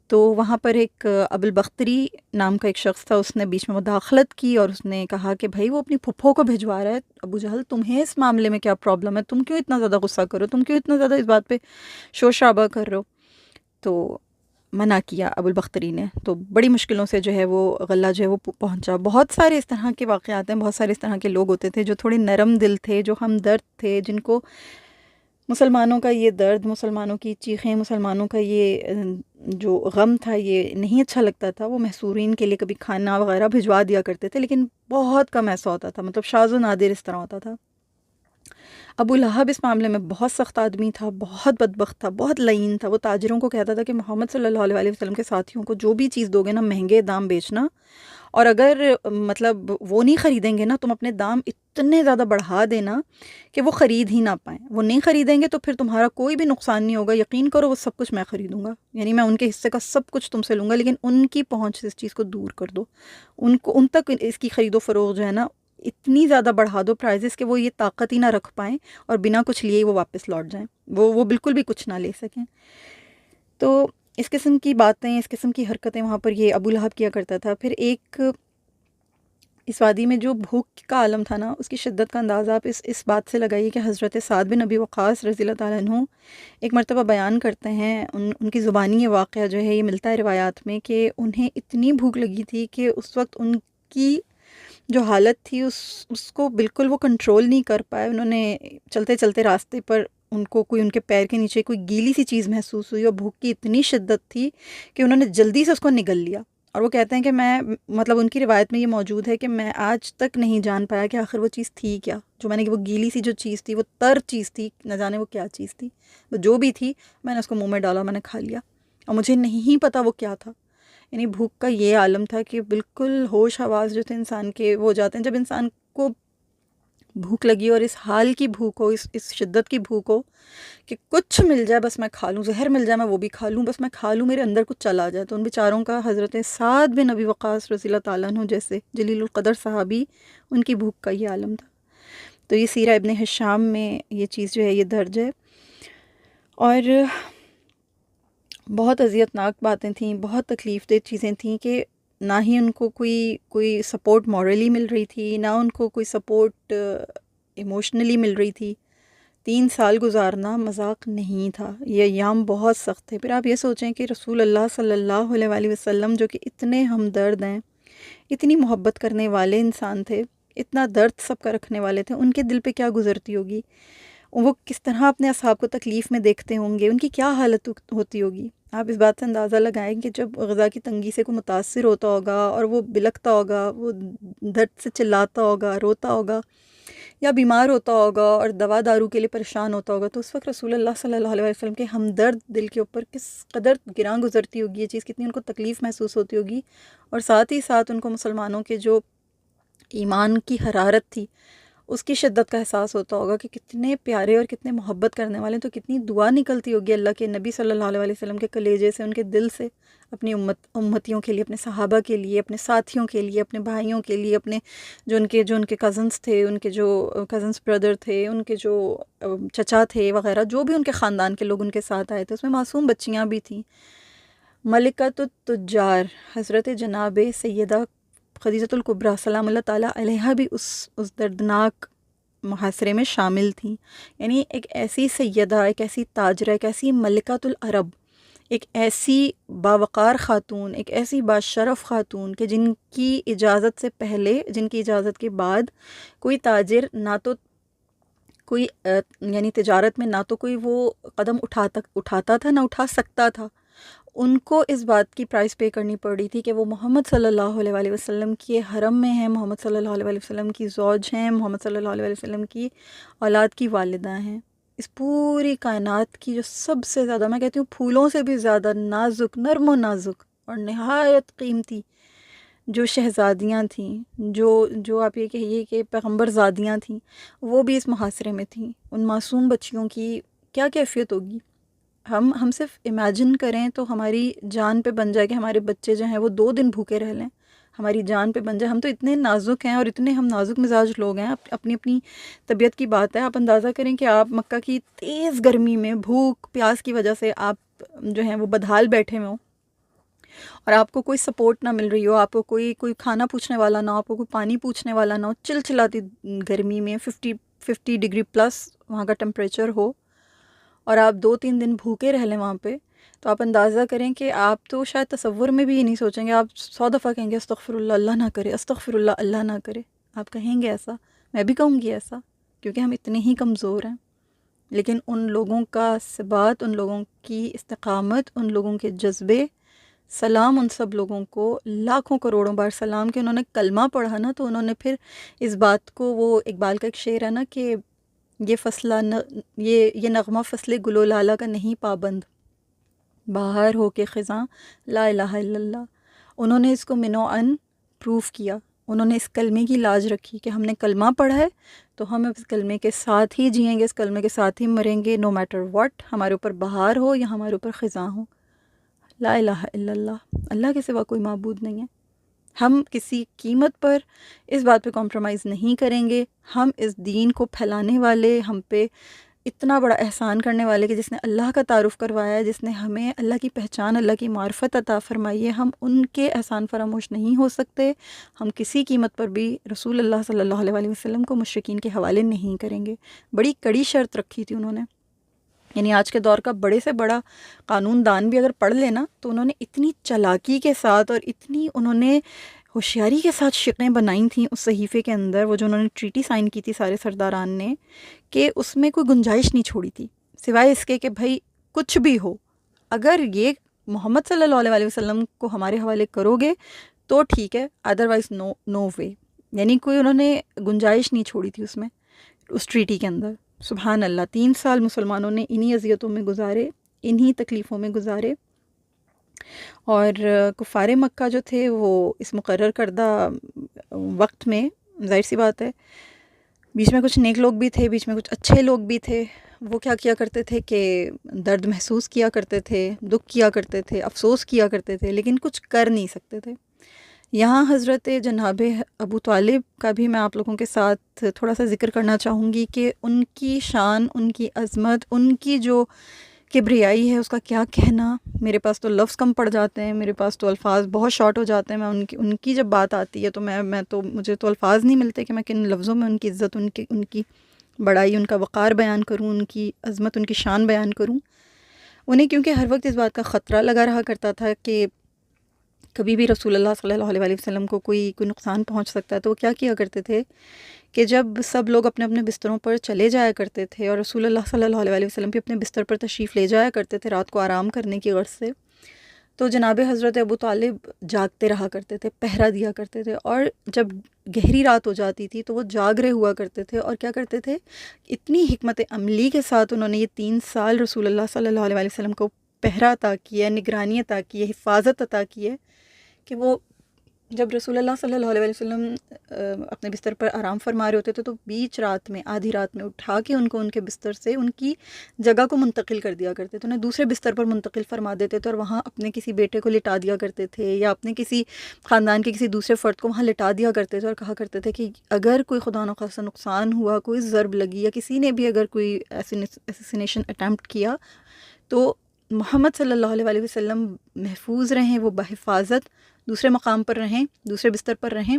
تو وہاں پر ایک ابو البختری نام کا ایک شخص تھا، اس نے بیچ میں مداخلت کی اور اس نے کہا کہ بھائی وہ اپنی پھپھوں کو بھجوا رہا ہے، ابو جہل تمہیں اس معاملے میں کیا پرابلم ہے، تم کیوں اتنا زیادہ غصہ کرو، تم کیوں اتنا زیادہ اس بات پہ شور شرابہ کر رہے ہو، تو منع کیا ابو البختری نے، تو بڑی مشکلوں سے جو ہے وہ غلہ جو ہے وہ پہنچا۔ بہت سارے اس طرح کے واقعات ہیں، بہت سارے اس طرح کے لوگ ہوتے تھے جو تھوڑے نرم دل تھے، جو ہمدرد تھے، جن کو مسلمانوں کا یہ درد، مسلمانوں کی چیخیں، مسلمانوں کا یہ جو غم تھا یہ نہیں اچھا لگتا تھا، وہ محصورین کے لیے کبھی کھانا وغیرہ بھجوا دیا کرتے تھے، لیکن بہت کم ایسا ہوتا تھا، مطلب شاذ و نادر اس طرح ہوتا تھا۔ ابو لہب اس معاملے میں بہت سخت آدمی تھا، بہت بدبخت تھا، بہت لعین تھا، وہ تاجروں کو کہتا تھا کہ محمد صلی اللہ علیہ وسلم کے ساتھیوں کو جو بھی چیز دو گے نا مہنگے دام بیچنا، اور اگر مطلب وہ نہیں خریدیں گے نا تم اپنے دام اتنے زیادہ بڑھا دینا کہ وہ خرید ہی نہ پائیں، وہ نہیں خریدیں گے تو پھر تمہارا کوئی بھی نقصان نہیں ہوگا، یقین کرو وہ سب کچھ میں خریدوں گا، یعنی میں ان کے حصے کا سب کچھ تم سے لوں گا، لیکن ان کی پہنچ سے اس چیز کو دور کر دو، ان تک اس کی خرید و فروغ جو ہے نا اتنی زیادہ بڑھا دو پرائزز کہ وہ یہ طاقت ہی نہ رکھ پائیں اور بنا کچھ لیے وہ واپس لوٹ جائیں، وہ بالکل بھی کچھ نہ لے سکیں۔ تو اس قسم کی باتیں، اس قسم کی حرکتیں وہاں پر یہ ابو لہب کیا کرتا تھا۔ پھر ایک اس وادی میں جو بھوک کا عالم تھا نا، اس کی شدت کا اندازہ آپ اس بات سے لگائیے کہ حضرت سعد بن ابی وقاص رضی اللہ تعالیٰ عنہ ایک مرتبہ بیان کرتے ہیں، ان کی زبانی یہ واقعہ جو ہے یہ ملتا ہے روایات میں، کہ انہیں اتنی بھوک لگی تھی کہ اس وقت ان کی جو حالت تھی اس کو بالکل وہ کنٹرول نہیں کر پائے، انہوں نے چلتے چلتے راستے پر ان کو کوئی ان کے پیر کے نیچے کوئی گیلی سی چیز محسوس ہوئی اور بھوک کی اتنی شدت تھی کہ انہوں نے جلدی سے اس کو نگل لیا. اور وہ کہتے ہیں کہ میں مطلب ان کی روایت میں یہ موجود ہے کہ میں آج تک نہیں جان پایا کہ آخر وہ چیز تھی کیا. جو میں نے کہ وہ گیلی سی جو چیز تھی وہ تر چیز تھی، نہ جانے وہ کیا چیز تھی، وہ جو بھی تھی میں نے اس کو منہ میں ڈالا، میں نے کھا لیا اور مجھے نہیں پتا وہ کیا تھا. یعنی بھوک کا یہ عالم تھا کہ بالکل ہوش حواس جو تھے انسان کے وہ ہو جاتے ہیں جب انسان کو بھوک لگی اور اس حال کی بھوک ہو، اس شدت کی بھوک ہو کہ کچھ مل جائے بس میں کھا لوں، زہر مل جائے میں وہ بھی کھا لوں، بس میں کھا لوں، میرے اندر کچھ چلا جائے. تو ان بیچاروں کا حضرت سعد بن ابی وقاص رضی اللہ تعالیٰ عنہ جیسے جلیل القدر صحابی، ان کی بھوک کا یہ عالم تھا. تو یہ سیرہ ابن ہشام میں یہ چیز جو ہے یہ درج ہے. اور بہت اذیت ناک باتیں تھیں، بہت تکلیف دہ چیزیں تھیں کہ نہ ہی ان کو کوئی سپورٹ مورلی مل رہی تھی، نہ ان کو کوئی سپورٹ ایموشنلی مل رہی تھی. 3 سال گزارنا مذاق نہیں تھا، یہ ایام بہت سخت تھے. پھر آپ یہ سوچیں کہ رسول اللہ صلی اللہ علیہ وآلہ وسلم جو کہ اتنے ہمدرد ہیں، اتنی محبت کرنے والے انسان تھے، اتنا درد سب کا رکھنے والے تھے، ان کے دل پہ کیا گزرتی ہوگی، وہ کس طرح اپنے اصحاب کو تکلیف میں دیکھتے ہوں گے، ان کی کیا حالت ہوتی ہوگی. آپ اس بات سے اندازہ لگائیں کہ جب غذا کی تنگی سے کوئی متاثر ہوتا ہوگا اور وہ بلکتا ہوگا، وہ درد سے چلاتا ہوگا، روتا ہوگا، یا بیمار ہوتا ہوگا اور دوا دارو کے لیے پریشان ہوتا ہوگا، تو اس وقت رسول اللہ صلی اللہ علیہ وسلم کے ہمدرد دل کے اوپر کس قدر گراں گزرتی ہوگی یہ چیز، کتنی ان کو تکلیف محسوس ہوتی ہوگی. اور ساتھ ہی ساتھ ان کو مسلمانوں کے جو ایمان کی حرارت تھی اس کی شدت کا احساس ہوتا ہوگا کہ کتنے پیارے اور کتنے محبت کرنے والے. تو کتنی دعا نکلتی ہوگی اللہ کے نبی صلی اللہ علیہ وسلم کے کلیجے سے، ان کے دل سے، اپنی امتیوں کے لیے، اپنے صحابہ کے لیے، اپنے ساتھیوں کے لیے، اپنے بھائیوں کے لیے، اپنے جو ان کے کزنس تھے، ان کے جو کزنس بردر تھے، ان کے جو چچا تھے وغیرہ، جو بھی ان کے خاندان کے لوگ ان کے ساتھ آئے تھے. اس میں معصوم بچیاں بھی تھیں. ملکۃ التجار حضرت جناب سیدہ خدیجۃ الکبریٰ سلام اللہ تعالیٰ علیہا بھی اس دردناک محاصرے میں شامل تھیں. یعنی ایک ایسی سیدہ، ایک ایسی تاجرہ، ایک ایسی ملکۃ العرب، ایک ایسی باوقار خاتون، ایک ایسی باشرف خاتون کہ جن کی اجازت سے پہلے، جن کی اجازت کے بعد کوئی تاجر نہ تو کوئی یعنی تجارت میں نہ تو کوئی وہ قدم اٹھاتا تھا، نہ اٹھا سکتا تھا. ان کو اس بات کی پرائس پے کرنی پڑ رہی تھی کہ وہ محمد صلی اللہ علیہ وآلہ وسلم کے حرم میں ہیں، محمد صلی اللہ علیہ وآلہ وسلم کی زوج ہیں، محمد صلی اللہ علیہ وآلہ وسلم کی اولاد کی والدہ ہیں. اس پوری کائنات کی جو سب سے زیادہ، میں کہتی ہوں پھولوں سے بھی زیادہ نازک، نرم و نازک اور نہایت قیمتی جو شہزادیاں تھیں، جو آپ یہ کہیے کہ پیغمبر زادیاں تھیں، وہ بھی اس محاصرے میں تھیں. ان معصوم بچیوں کی کیا کیفیت ہوگی. ہم صرف امیجن کریں تو ہماری جان پہ بن جائے کہ ہمارے بچے جو ہیں وہ 2 دن بھوکے رہ لیں، ہماری جان پہ بن جائے. ہم تو اتنے نازک ہیں اور اتنے ہم نازک مزاج لوگ ہیں، اپنی اپنی طبیعت کی بات ہے. آپ اندازہ کریں کہ آپ مکہ کی تیز گرمی میں بھوک پیاس کی وجہ سے آپ جو ہیں وہ بدحال بیٹھے ہوئے ہوں اور آپ کو کوئی سپورٹ نہ مل رہی ہو، آپ کو کوئی کھانا پوچھنے والا نہ ہو، آپ کو کوئی پانی پوچھنے والا نہ ہو، چلچلاتی گرمی میں 50 ڈگری پلس وہاں کا ٹمپریچر ہو اور آپ 2-3 دن بھوکے رہ لیں وہاں پہ. تو آپ اندازہ کریں کہ آپ تو شاید تصور میں بھی یہ نہیں سوچیں گے، آپ 100 دفعہ کہیں گے استغفر اللہ، اللہ نہ کرے، استغفر اللہ، اللہ نہ کرے. آپ کہیں گے ایسا، میں بھی کہوں گی ایسا، کیونکہ ہم اتنے ہی کمزور ہیں. لیکن ان لوگوں کا ثبات، ان لوگوں کی استقامت، ان لوگوں کے جذبے، سلام ان سب لوگوں کو، لاکھوں کروڑوں بار سلام کہ انہوں نے کلمہ پڑھا نا، تو انہوں نے پھر اس بات کو، وہ اقبال کا ایک شعر ہے نا کہ یہ نغمہ فصل گل و لالہ کا نہیں پابند، باہر ہو کے خزاں لا الہ الا اللہ. انہوں نے اس کو منو ان پروف کیا، انہوں نے اس کلمے کی لاج رکھی کہ ہم نے کلمہ پڑھا ہے تو ہم اس کلمے کے ساتھ ہی جئیں گے، اس کلمے کے ساتھ ہی مریں گے، نو میٹر واٹ، ہمارے اوپر بہار ہو یا ہمارے اوپر خزاں ہو. لا الہ الا اللہ، اللہ کے سوا کوئی معبود نہیں ہے. ہم کسی قیمت پر اس بات پہ کمپرومائز نہیں کریں گے. ہم اس دین کو پھیلانے والے، ہم پہ اتنا بڑا احسان کرنے والے کہ جس نے اللہ کا تعارف کروایا ہے، جس نے ہمیں اللہ کی پہچان، اللہ کی معرفت عطا فرمائی ہے، ہم ان کے احسان فراموش نہیں ہو سکتے. ہم کسی قیمت پر بھی رسول اللہ صلی اللہ علیہ وسلم کو مشرکین کے حوالے نہیں کریں گے. بڑی کڑی شرط رکھی تھی انہوں نے. یعنی آج کے دور کا بڑے سے بڑا قانون دان بھی اگر پڑھ لینا تو انہوں نے اتنی چالاکی کے ساتھ اور اتنی انہوں نے ہوشیاری کے ساتھ شقیں بنائی تھیں اس صحیفے کے اندر، وہ جو انہوں نے ٹریٹی سائن کی تھی سارے سرداران نے، کہ اس میں کوئی گنجائش نہیں چھوڑی تھی سوائے اس کے کہ بھائی کچھ بھی ہو، اگر یہ محمد صلی اللہ علیہ وسلم کو ہمارے حوالے کرو گے تو ٹھیک ہے، ادروائز نو وے. یعنی کوئی انہوں نے گنجائش نہیں چھوڑی تھی اس میں، اس ٹریٹی کے اندر. سبحان اللہ، 3 سال مسلمانوں نے انہی اذیتوں میں گزارے، انہی تکلیفوں میں گزارے. اور کفار مکہ جو تھے وہ اس مقرر کردہ وقت میں، ظاہر سی بات ہے بیچ میں کچھ نیک لوگ بھی تھے، بیچ میں کچھ اچھے لوگ بھی تھے. وہ کیا کیا کرتے تھے کہ درد محسوس کیا کرتے تھے، دکھ کیا کرتے تھے، افسوس کیا کرتے تھے، لیکن کچھ کر نہیں سکتے تھے. یہاں حضرت جناب ابو طالب کا بھی میں آپ لوگوں کے ساتھ تھوڑا سا ذکر کرنا چاہوں گی کہ ان کی شان، ان کی عظمت، ان کی جو کبریائی ہے اس کا کیا کہنا. میرے پاس تو لفظ کم پڑ جاتے ہیں، میرے پاس تو الفاظ بہت شارٹ ہو جاتے ہیں. میں ان کی جب بات آتی ہے تو مجھے تو الفاظ نہیں ملتے کہ میں کن لفظوں میں ان کی عزت، ان کی بڑائی، ان کا وقار بیان کروں، ان کی عظمت، ان کی شان بیان کروں. انہیں کیونکہ ہر وقت اس بات کا خطرہ لگا رہا کرتا تھا کہ کبھی بھی رسول اللہ صلی اللہ علیہ وسلم کو کوئی نقصان پہنچ سکتا ہے. تو وہ کیا کرتے تھے کہ جب سب لوگ اپنے اپنے بستروں پر چلے جایا کرتے تھے اور رسول اللہ صلی اللہ علیہ وسلم بھی اپنے بستر پر تشریف لے جایا کرتے تھے رات کو آرام کرنے کی غرض سے، تو جناب حضرت ابو طالب جاگتے رہا کرتے تھے، پہرا دیا کرتے تھے. اور جب گہری رات ہو جاتی تھی تو وہ جاگ رہے ہوا کرتے تھے. اور کیا کرتے تھے، اتنی حکمت عملی کے ساتھ انہوں نے یہ 3 سال رسول اللہ صلی اللہ علیہ وسلم کو پہرا عطا کیا، نگرانی عطا کی ہے، حفاظت عطا کی ہے، کہ وہ جب رسول اللہ صلی اللہ علیہ وسلم اپنے بستر پر آرام فرما رہے ہوتے تھے تو بیچ رات میں، آدھی رات میں اٹھا کے ان کو ان کے بستر سے ان کی جگہ کو منتقل کر دیا کرتے تھے. انہیں دوسرے بستر پر منتقل فرما دیتے تھے اور وہاں اپنے کسی بیٹے کو لٹا دیا کرتے تھے یا اپنے کسی خاندان کے کسی دوسرے فرد کو وہاں لٹا دیا کرتے تھے اور کہا کرتے تھے کہ اگر کوئی خدا نخواستہ نقصان ہوا، کوئی ضرب لگی یا کسی نے بھی اگر کوئی اسیسینیشن اٹیمپٹ کیا تو محمد صلی اللہ علیہ وسلم محفوظ رہیں، وہ بحفاظت دوسرے مقام پر رہیں، دوسرے بستر پر رہیں.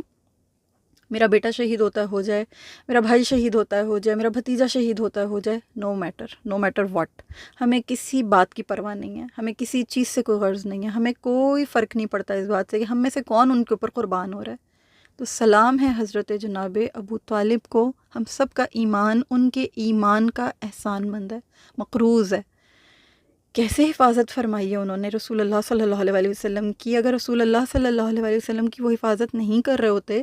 میرا بیٹا شہید ہوتا ہے ہو جائے، میرا بھائی شہید ہوتا ہے ہو جائے، میرا بھتیجا شہید ہوتا ہے ہو جائے، نو میٹر واٹ، ہمیں کسی بات کی پرواہ نہیں ہے، ہمیں کسی چیز سے کوئی غرض نہیں ہے، ہمیں کوئی فرق نہیں پڑتا اس بات سے کہ ہم میں سے کون ان کے اوپر قربان ہو رہا ہے. تو سلام ہے حضرت جناب ابو طالب کو، ہم سب کا ایمان ان کے ایمان کا احسان مند ہے، مقروض ہے. کیسے حفاظت فرمائی ہے انہوں نے رسول اللہ صلی اللہ علیہ وسلم کی. اگر رسول اللہ صلی اللہ علیہ وسلم کی وہ حفاظت نہیں کر رہے ہوتے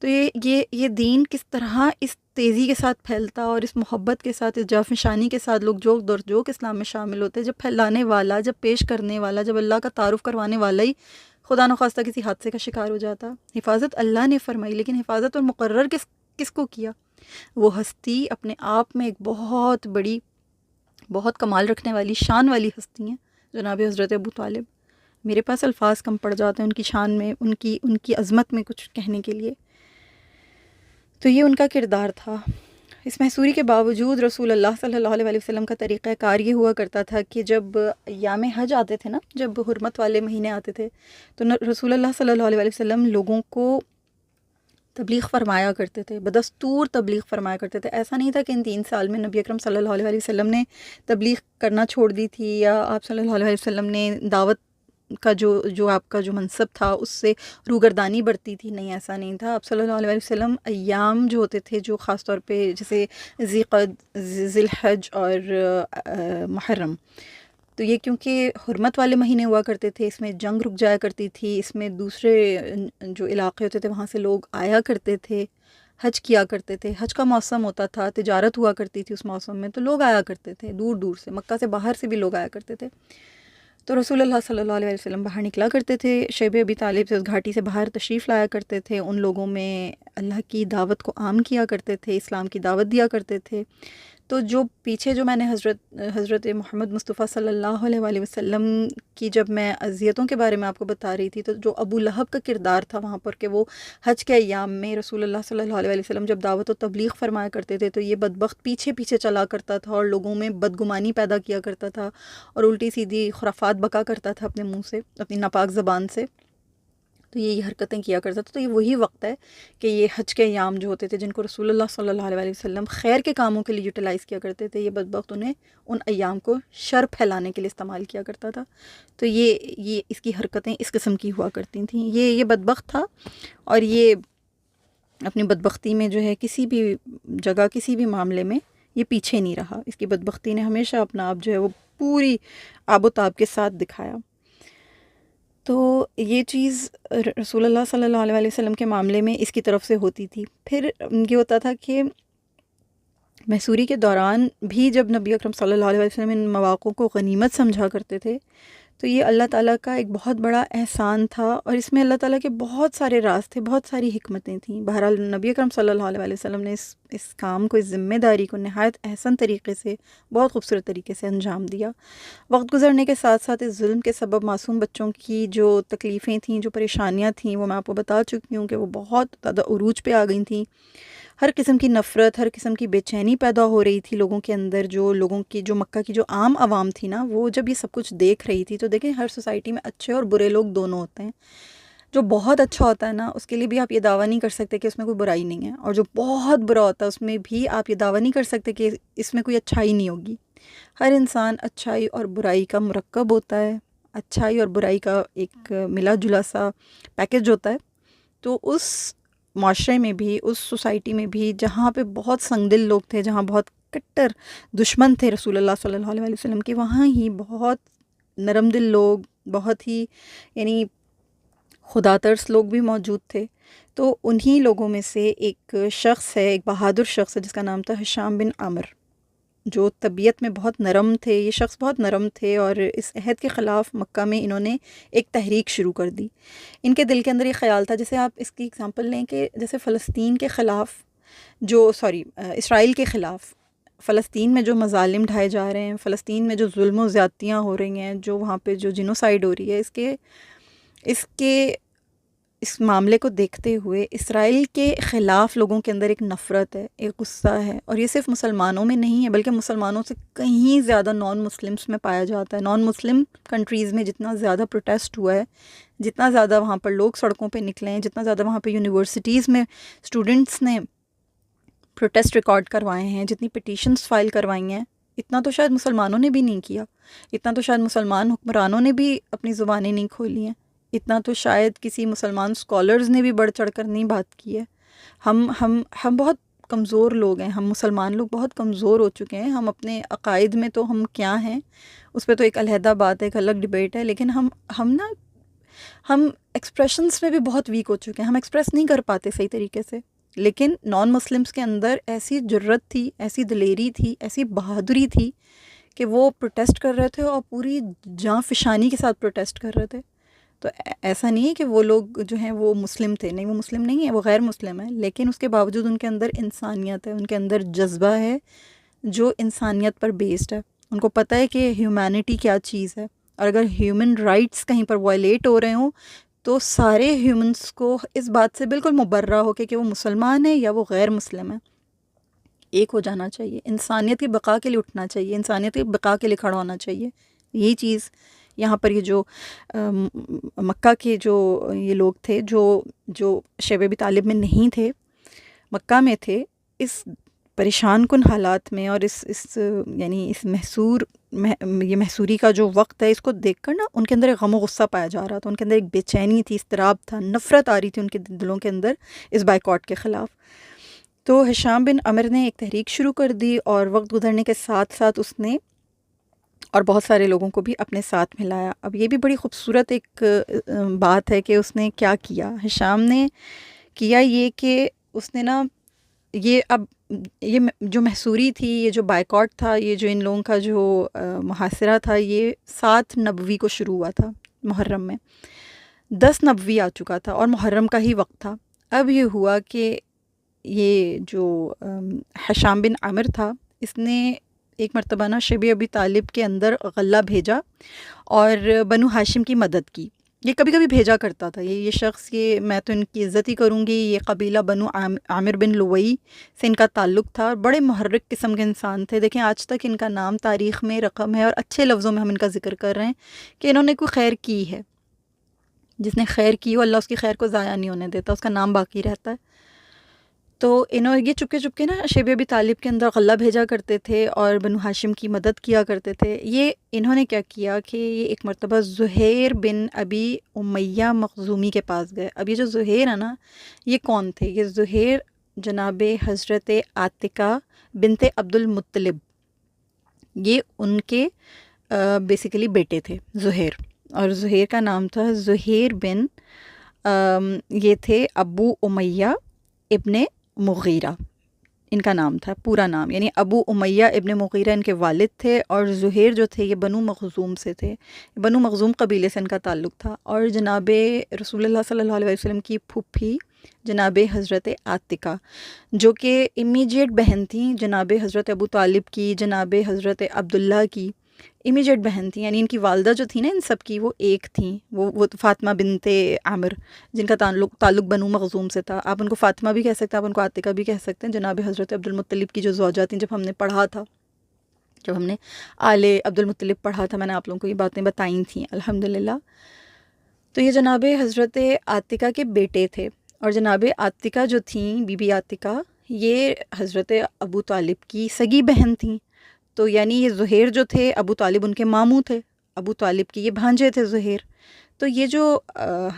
تو یہ دین کس طرح اس تیزی کے ساتھ پھیلتا اور اس محبت کے ساتھ، اس جافشانی کے ساتھ لوگ جوک در جوک اسلام میں شامل ہوتے. جب پھیلانے والا، جب پیش کرنے والا، جب اللہ کا تعارف کروانے والا ہی خدا نخواستہ کسی حادثے کا شکار ہو جاتا. حفاظت اللہ نے فرمائی، لیکن حفاظت اور مقرر کس کو کیا؟ وہ ہستی اپنے آپ میں ایک بہت بڑی، بہت کمال رکھنے والی، شان والی ہستی ہیں جناب حضرت ابو طالب. میرے پاس الفاظ کم پڑ جاتے ہیں ان کی شان میں، ان کی عظمت میں کچھ کہنے کے لیے. تو یہ ان کا کردار تھا. اس محصوری کے باوجود رسول اللہ صلی اللہ علیہ وسلم کا طریقہ کار یہ ہوا کرتا تھا کہ جب ایام حج آتے تھے نا، جب حرمت والے مہینے آتے تھے تو رسول اللہ صلی اللہ علیہ وسلم لوگوں کو تبلیغ فرمایا کرتے تھے، بدستور تبلیغ فرمایا کرتے تھے. ایسا نہیں تھا کہ ان 3 سال میں نبی اکرم صلی اللہ علیہ وسلم نے تبلیغ کرنا چھوڑ دی تھی یا آپ صلی اللہ علیہ وسلم نے دعوت کا جو آپ کا جو منصب تھا اس سے روگردانی برتی تھی. نہیں، ایسا نہیں تھا. آپ صلی اللہ علیہ وسلم ایام جو ہوتے تھے، جو خاص طور پہ جیسے ذی الحج اور محرم، تو یہ کیونکہ حرمت والے مہینے ہوا کرتے تھے، اس میں جنگ رک جایا کرتی تھی، اس میں دوسرے جو علاقے ہوتے تھے وہاں سے لوگ آیا کرتے تھے، حج کیا کرتے تھے. حج کا موسم ہوتا تھا، تجارت ہوا کرتی تھی اس موسم میں، تو لوگ آیا کرتے تھے دور دور سے، مکہ سے باہر سے بھی لوگ آیا کرتے تھے. تو رسول اللہ صلی اللہ علیہ وسلم باہر نکلا کرتے تھے، شیب ابی طالب سے اس گھاٹی سے باہر تشریف لایا کرتے تھے، ان لوگوں میں اللہ کی دعوت کو عام کیا کرتے تھے، اسلام کی دعوت دیا کرتے تھے. تو جو پیچھے جو میں نے حضرت محمد مصطفیٰ صلی اللہ علیہ وسلم کی جب میں اذیتوں کے بارے میں آپ کو بتا رہی تھی، تو جو ابو لہب کا کردار تھا وہاں پر کہ وہ حج کے ایام میں رسول اللہ صلی اللہ علیہ وسلم جب دعوت و تبلیغ فرمایا کرتے تھے تو یہ بدبخت پیچھے پیچھے چلا کرتا تھا اور لوگوں میں بدگمانی پیدا کیا کرتا تھا اور الٹی سیدھی خرافات بکا کرتا تھا اپنے منہ سے، اپنی ناپاک زبان سے. تو یہ حرکتیں کیا کرتا تھا. تو یہ وہی وقت ہے کہ یہ حج کے ایام جو ہوتے تھے جن کو رسول اللہ صلی اللہ علیہ وسلم خیر کے کاموں کے لیے یوٹیلائز کیا کرتے تھے، یہ بدبخت انہیں ان ایام کو شر پھیلانے کے لیے استعمال کیا کرتا تھا. تو یہ اس کی حرکتیں اس قسم کی ہوا کرتی تھیں. یہ بدبخت تھا اور یہ اپنی بدبختی میں جو ہے کسی بھی جگہ، کسی بھی معاملے میں یہ پیچھے نہیں رہا، اس کی بدبختی نے ہمیشہ اپنا آپ جو ہے وہ پوری آب و تاب کے ساتھ دکھایا۔ تو یہ چیز رسول اللہ صلی اللہ علیہ وسلم کے معاملے میں اس کی طرف سے ہوتی تھی۔ پھر یہ ہوتا تھا کہ محصوری کے دوران بھی جب نبی اکرم صلی اللہ علیہ وسلم ان مواقع کو غنیمت سمجھا کرتے تھے، تو یہ اللہ تعالیٰ کا ایک بہت بڑا احسان تھا، اور اس میں اللہ تعالیٰ کے بہت سارے راز تھے، بہت ساری حکمتیں تھیں۔ بہرحال نبی اکرم صلی اللہ علیہ وسلم نے اس کام کو، اس ذمہ داری کو نہایت احسن طریقے سے، بہت خوبصورت طریقے سے انجام دیا۔ وقت گزرنے کے ساتھ ساتھ اس ظلم کے سبب معصوم بچوں کی جو تکلیفیں تھیں، جو پریشانیاں تھیں، وہ میں آپ کو بتا چکی ہوں کہ وہ بہت زیادہ عروج پہ آ گئی تھیں۔ ہر قسم کی نفرت، ہر قسم کی بے چینی پیدا ہو رہی تھی لوگوں کے اندر، جو مکہ کی جو عام عوام تھی نا، وہ جب یہ سب کچھ دیکھ رہی تھی، تو دیکھیں ہر سوسائٹی میں اچھے اور برے لوگ دونوں ہوتے ہیں۔ جو بہت اچھا ہوتا ہے نا، اس کے لیے بھی آپ یہ دعویٰ نہیں کر سکتے کہ اس میں کوئی برائی نہیں ہے، اور جو بہت برا ہوتا ہے اس میں بھی آپ یہ دعویٰ نہیں کر سکتے کہ اس میں کوئی اچھائی نہیں ہوگی۔ ہر انسان اچھائی اور برائی کا مرکب ہوتا ہے، اچھائی اور برائی کا ایک ملا جلا سا پیکج ہوتا ہے۔ تو اس معاشرے میں بھی، اس سوسائٹی میں بھی جہاں پہ بہت سنگ دل لوگ تھے، جہاں بہت کٹر دشمن تھے رسول اللہ صلی اللہ علیہ وسلم کے، وہاں ہی بہت نرم دل لوگ، بہت ہی یعنی خدا ترس لوگ بھی موجود تھے۔ تو انہی لوگوں میں سے ایک شخص ہے، ایک بہادر شخص ہے، جس کا نام تھا ہشام بن عامر، جو طبیعت میں بہت نرم تھے۔ یہ شخص بہت نرم تھے، اور اس عہد کے خلاف مکہ میں انہوں نے ایک تحریک شروع کر دی۔ ان کے دل کے اندر یہ خیال تھا، جیسے آپ اس کی اگزامپل لیں کہ جیسے فلسطین کے خلاف اسرائیل کے خلاف فلسطین میں جو مظالم ڈھائے جا رہے ہیں، فلسطین میں جو ظلم و زیادتیاں ہو رہی ہیں، جو وہاں پہ جو جینوسائیڈ ہو رہی ہے، اس معاملے کو دیکھتے ہوئے اسرائیل کے خلاف لوگوں کے اندر ایک نفرت ہے، ایک غصہ ہے، اور یہ صرف مسلمانوں میں نہیں ہے بلکہ مسلمانوں سے کہیں زیادہ نان مسلمس میں پایا جاتا ہے۔ نان مسلم کنٹریز میں جتنا زیادہ پروٹیسٹ ہوا ہے، جتنا زیادہ وہاں پر لوگ سڑکوں پہ نکلے ہیں، جتنا زیادہ وہاں پہ یونیورسٹیز میں اسٹوڈنٹس نے پروٹیسٹ ریکارڈ کروائے ہیں، جتنی پٹیشنز فائل کروائی ہیں، اتنا تو شاید مسلمانوں نے بھی نہیں کیا، اتنا تو شاید مسلمان حکمرانوں نے بھی اپنی زبانیں نہیں کھولی ہیں، اتنا تو شاید کسی مسلمان سکولرز نے بھی بڑھ چڑھ کر نہیں بات کی ہے۔ ہم بہت کمزور لوگ ہیں، ہم مسلمان لوگ بہت کمزور ہو چکے ہیں۔ ہم اپنے عقائد میں تو ہم کیا ہیں، اس پہ تو ایک علیحدہ بات ہے، ایک الگ ڈبیٹ ہے، لیکن ہم ایکسپریشنز میں بھی بہت ویک ہو چکے ہیں، ہم ایکسپریس نہیں کر پاتے صحیح طریقے سے۔ لیکن نان مسلمس کے اندر ایسی جرت تھی، ایسی دلیری تھی، ایسی بہادری تھی کہ وہ پروٹیسٹ کر رہے تھے، اور پوری جاں فشانی کے ساتھ پروٹیسٹ کر رہے تھے۔ تو ایسا نہیں ہے کہ وہ لوگ جو ہیں وہ مسلم تھے، نہیں، وہ مسلم نہیں ہیں، وہ غیر مسلم ہیں، لیکن اس کے باوجود ان کے اندر انسانیت ہے، ان کے اندر جذبہ ہے جو انسانیت پر بیسڈ ہے۔ ان کو پتہ ہے کہ ہیومینٹی کیا چیز ہے، اور اگر ہیومن رائٹس کہیں پر وائلیٹ ہو رہے ہوں تو سارے ہیومنس کو اس بات سے بالکل مبرہ ہو کہ وہ مسلمان ہے یا وہ غیر مسلم ہے، ایک ہو جانا چاہیے، انسانیت کی بقا کے لیے اٹھنا چاہیے، انسانیت کی بقا کے لیے کھڑا ہونا چاہیے۔ یہی چیز یہاں پر یہ جو مکہ کے جو یہ لوگ تھے جو شیب ابی طالب میں نہیں تھے، مکہ میں تھے، اس پریشان کن حالات میں، اور اس محصوری کا جو وقت ہے، اس کو دیکھ کر نا ان کے اندر ایک غم و غصہ پایا جا رہا تھا، ان کے اندر ایک بے چینی تھی، اضطراب تھا، نفرت آ رہی تھی ان کے دلوں کے اندر اس بائیکاٹ کے خلاف۔ تو ہشام بن عمر نے ایک تحریک شروع کر دی، اور وقت گزرنے کے ساتھ ساتھ اس نے اور بہت سارے لوگوں کو بھی اپنے ساتھ ملایا۔ اب یہ بھی بڑی خوبصورت ایک بات ہے کہ اس نے کیا کیا۔ ہشام نے کیا یہ کہ اس نے نا یہ جو محصوری تھی، یہ جو بائیکاٹ تھا، یہ جو ان لوگوں کا جو محاصرہ تھا، یہ 7 نبوی کو شروع ہوا تھا محرم میں، 10 نبوی آ چکا تھا، اور محرم کا ہی وقت تھا۔ اب یہ ہوا کہ یہ جو ہشام بن عامر تھا، اس نے ایک مرتبہ نا شیب ابی طالب کے اندر غلہ بھیجا اور بنو ہاشم کی مدد کی۔ یہ کبھی کبھی بھیجا کرتا تھا، یہ شخص، یہ میں تو ان کی عزت ہی کروں گی، یہ قبیلہ بنو عامر بن لوئی سے ان کا تعلق تھا، اور بڑے محرک قسم کے انسان تھے۔ دیکھیں آج تک ان کا نام تاریخ میں رقم ہے، اور اچھے لفظوں میں ہم ان کا ذکر کر رہے ہیں کہ انہوں نے کوئی خیر کی ہے۔ جس نے خیر کی ہو، اللہ اس کی خیر کو ضائع نہیں ہونے دیتا، اس کا نام باقی رہتا ہے۔ تو یہ چپکے چپکے نا شیب ابی طالب کے اندر غلہ بھیجا کرتے تھے اور بنو ہاشم کی مدد کیا کرتے تھے۔ انہوں نے کیا کیا کہ یہ ایک مرتبہ زہیر بن ابی امیہ مخزومی کے پاس گئے۔ اب یہ جو زہیر ہے نا، یہ کون تھے؟ یہ زہیر جناب حضرت عاتقہ بنت عبد المطلب، یہ ان کے بیسیکلی بیٹے تھے زہیر، اور زہیر کا نام تھا زہیر بن یہ تھے ابو امیہ ابن مغیرہ، ان کا نام تھا پورا نام، یعنی ابو امیہ ابن مغیرہ ان کے والد تھے، اور زہیر جو تھے یہ بنو مخزوم سے تھے، بنو مخزوم قبیلے سے ان کا تعلق تھا، اور جناب رسول اللہ صلی اللہ علیہ وسلم کی پھوپھی جناب حضرت عاتقہ جو کہ امیجیٹ بہن تھیں جناب حضرت ابو طالب کی، جناب حضرت عبداللہ کی امیجیٹ بہن تھیں، یعنی ان کی والدہ جو تھیں نا ان سب کی وہ ایک تھیں، وہ فاطمہ بنت عامر جن کا تعلق بنو مخزوم سے تھا۔ آپ ان کو فاطمہ بھی کہہ سکتے ہیں، آپ ان کو عاتقہ بھی کہہ سکتے ہیں۔ جناب حضرت عبد المطلب کی جو زوجہ تھیں، جب ہم نے پڑھا تھا، جب ہم نے آل عبد المطلب پڑھا تھا، میں نے آپ لوگوں کو یہ باتیں بتائی تھیں الحمدللہ۔ تو یہ جناب حضرت عاتقہ کے بیٹے تھے، اور جناب عاتقہ جو تھیں، بی بی عاتقہ، یہ حضرت ابو طالب کی سگی بہن تھیں۔ تو یعنی یہ زہیر جو تھے، ابو طالب ان کے ماموں تھے، ابو طالب کی یہ بھانجے تھے زہیر۔ تو یہ جو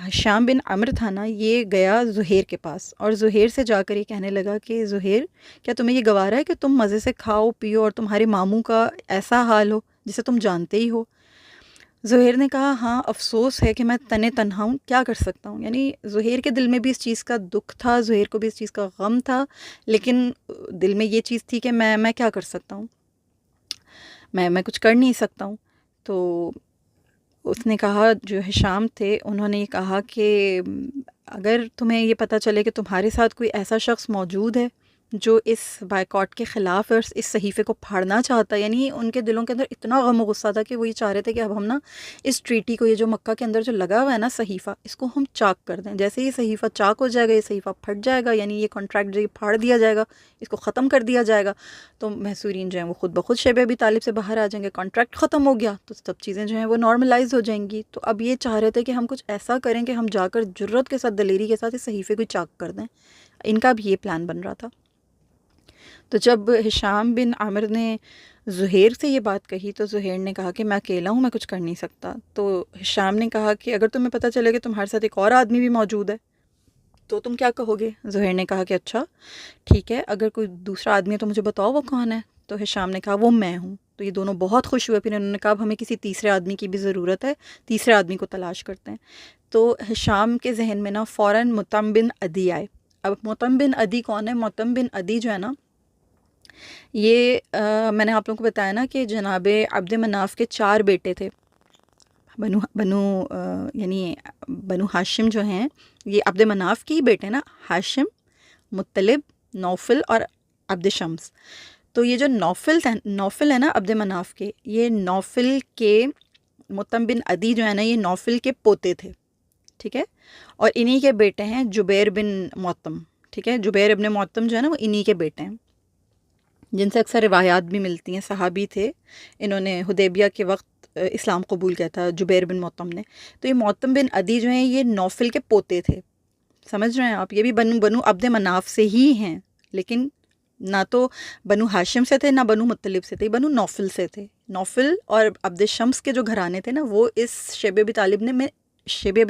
ہشام بن عمرو تھا نا، یہ گیا زہیر کے پاس، اور زہیر سے جا کر یہ کہنے لگا کہ زہیر، کیا تمہیں یہ گوارا ہے کہ تم مزے سے کھاؤ پیو اور تمہارے ماموں کا ایسا حال ہو جسے تم جانتے ہی ہو؟ زہیر نے کہا ہاں، افسوس ہے کہ میں تنہا ہوں، کیا کر سکتا ہوں۔ یعنی زہیر کے دل میں بھی اس چیز کا دکھ تھا، زہیر کو بھی اس چیز کا غم تھا، لیکن دل میں یہ چیز تھی کہ میں کیا کر سکتا ہوں، میں کچھ کر نہیں سکتا ہوں۔ تو اس نے کہا، جو ہشام تھے انہوں نے یہ کہا کہ اگر تمہیں یہ پتہ چلے کہ تمہارے ساتھ کوئی ایسا شخص موجود ہے جو اس بائیکاٹ کے خلاف ہے اور اس صحیفے کو پھاڑنا چاہتا ہے، یعنی ان کے دلوں کے اندر اتنا غم و غصہ تھا کہ وہ یہ چاہ رہے تھے کہ اب ہم نا اس ٹریٹی کو، یہ جو مکہ کے اندر جو لگا ہوا ہے نا صحیفہ، اس کو ہم چاک کر دیں۔ جیسے یہ صحیفہ چاک ہو جائے گا، یہ صحیفہ پھٹ جائے گا، یعنی یہ کانٹریکٹ جو یہ پھاڑ دیا جائے گا، اس کو ختم کر دیا جائے گا، تو محصورین جو ہیں وہ خود بخود شیب ابی طالب سے باہر آ جائیں گے، کانٹریکٹ ختم ہو گیا تو سب چیزیں جو ہیں وہ نارملائز ہو جائیں گی۔ تو اب یہ چاہ رہے تھے کہ ہم کچھ ایسا کریں کہ ہم جا کر جرت کے ساتھ، دلیری کے ساتھ اس صحیفے کو چاک کر دیں۔ ان کا بھی یہ پلان بن رہا تھا۔ تو جب ہشام بن عامر نے زہیر سے یہ بات کہی تو زہیر نے کہا کہ میں اکیلا ہوں، میں کچھ کر نہیں سکتا۔ تو ہشام نے کہا کہ اگر تمہیں پتہ چلے کہ تمہارے ساتھ ایک اور آدمی بھی موجود ہے تو تم کیا کہو گے؟ زہیر نے کہا کہ اچھا ٹھیک ہے، اگر کوئی دوسرا آدمی ہے تو مجھے بتاؤ وہ کون ہے۔ تو ہشام نے کہا وہ میں ہوں۔ تو یہ دونوں بہت خوش ہوئے، پھر انہوں نے کہا اب ہمیں کسی تیسرے آدمی کی بھی ضرورت ہے، تیسرے آدمی کو تلاش کرتے ہیں۔ تو ہشام کے ذہن میں نا فوراً مطعم بن عدی آئے۔ اب مطعم بن عدی کون ہے؟ مطعم بن عدی جو ہے نا، یہ میں نے آپ لوگوں کو بتایا نا کہ جناب عبد مناف کے 4 بیٹے تھے، یعنی بنو ہاشم جو ہیں یہ عبد مناف کی بیٹے نا، ہاشم، مطلب، نوفل اور عبد شمس۔ تو یہ جو نوفل ہے نا عبد مناف کے، یہ نوفل کے مطعم بن عدی جو ہے نا، یہ نوفل کے پوتے تھے، ٹھیک ہے، اور انہی کے بیٹے ہیں جبیر بن معطم، ٹھیک ہے، جبیر ابن معطم جو ہے نا وہ انہی کے بیٹے ہیں، جن سے اکثر روایات بھی ملتی ہیں۔ صحابی تھے، انہوں نے حدیبیہ کے وقت اسلام قبول کیا تھا جبیر بن معطم نے۔ تو یہ معطم بن عدی جو ہیں یہ نوفل کے پوتے تھے، سمجھ رہے ہیں آپ، یہ بھی بنو عبد مناف سے ہی ہیں، لیکن نہ تو بنو ہاشم سے تھے نہ بنو مطلب سے تھے، بنو نوفل سے تھے۔ نوفل اور عبد شمس کے جو گھرانے تھے نا وہ اس شیب ابی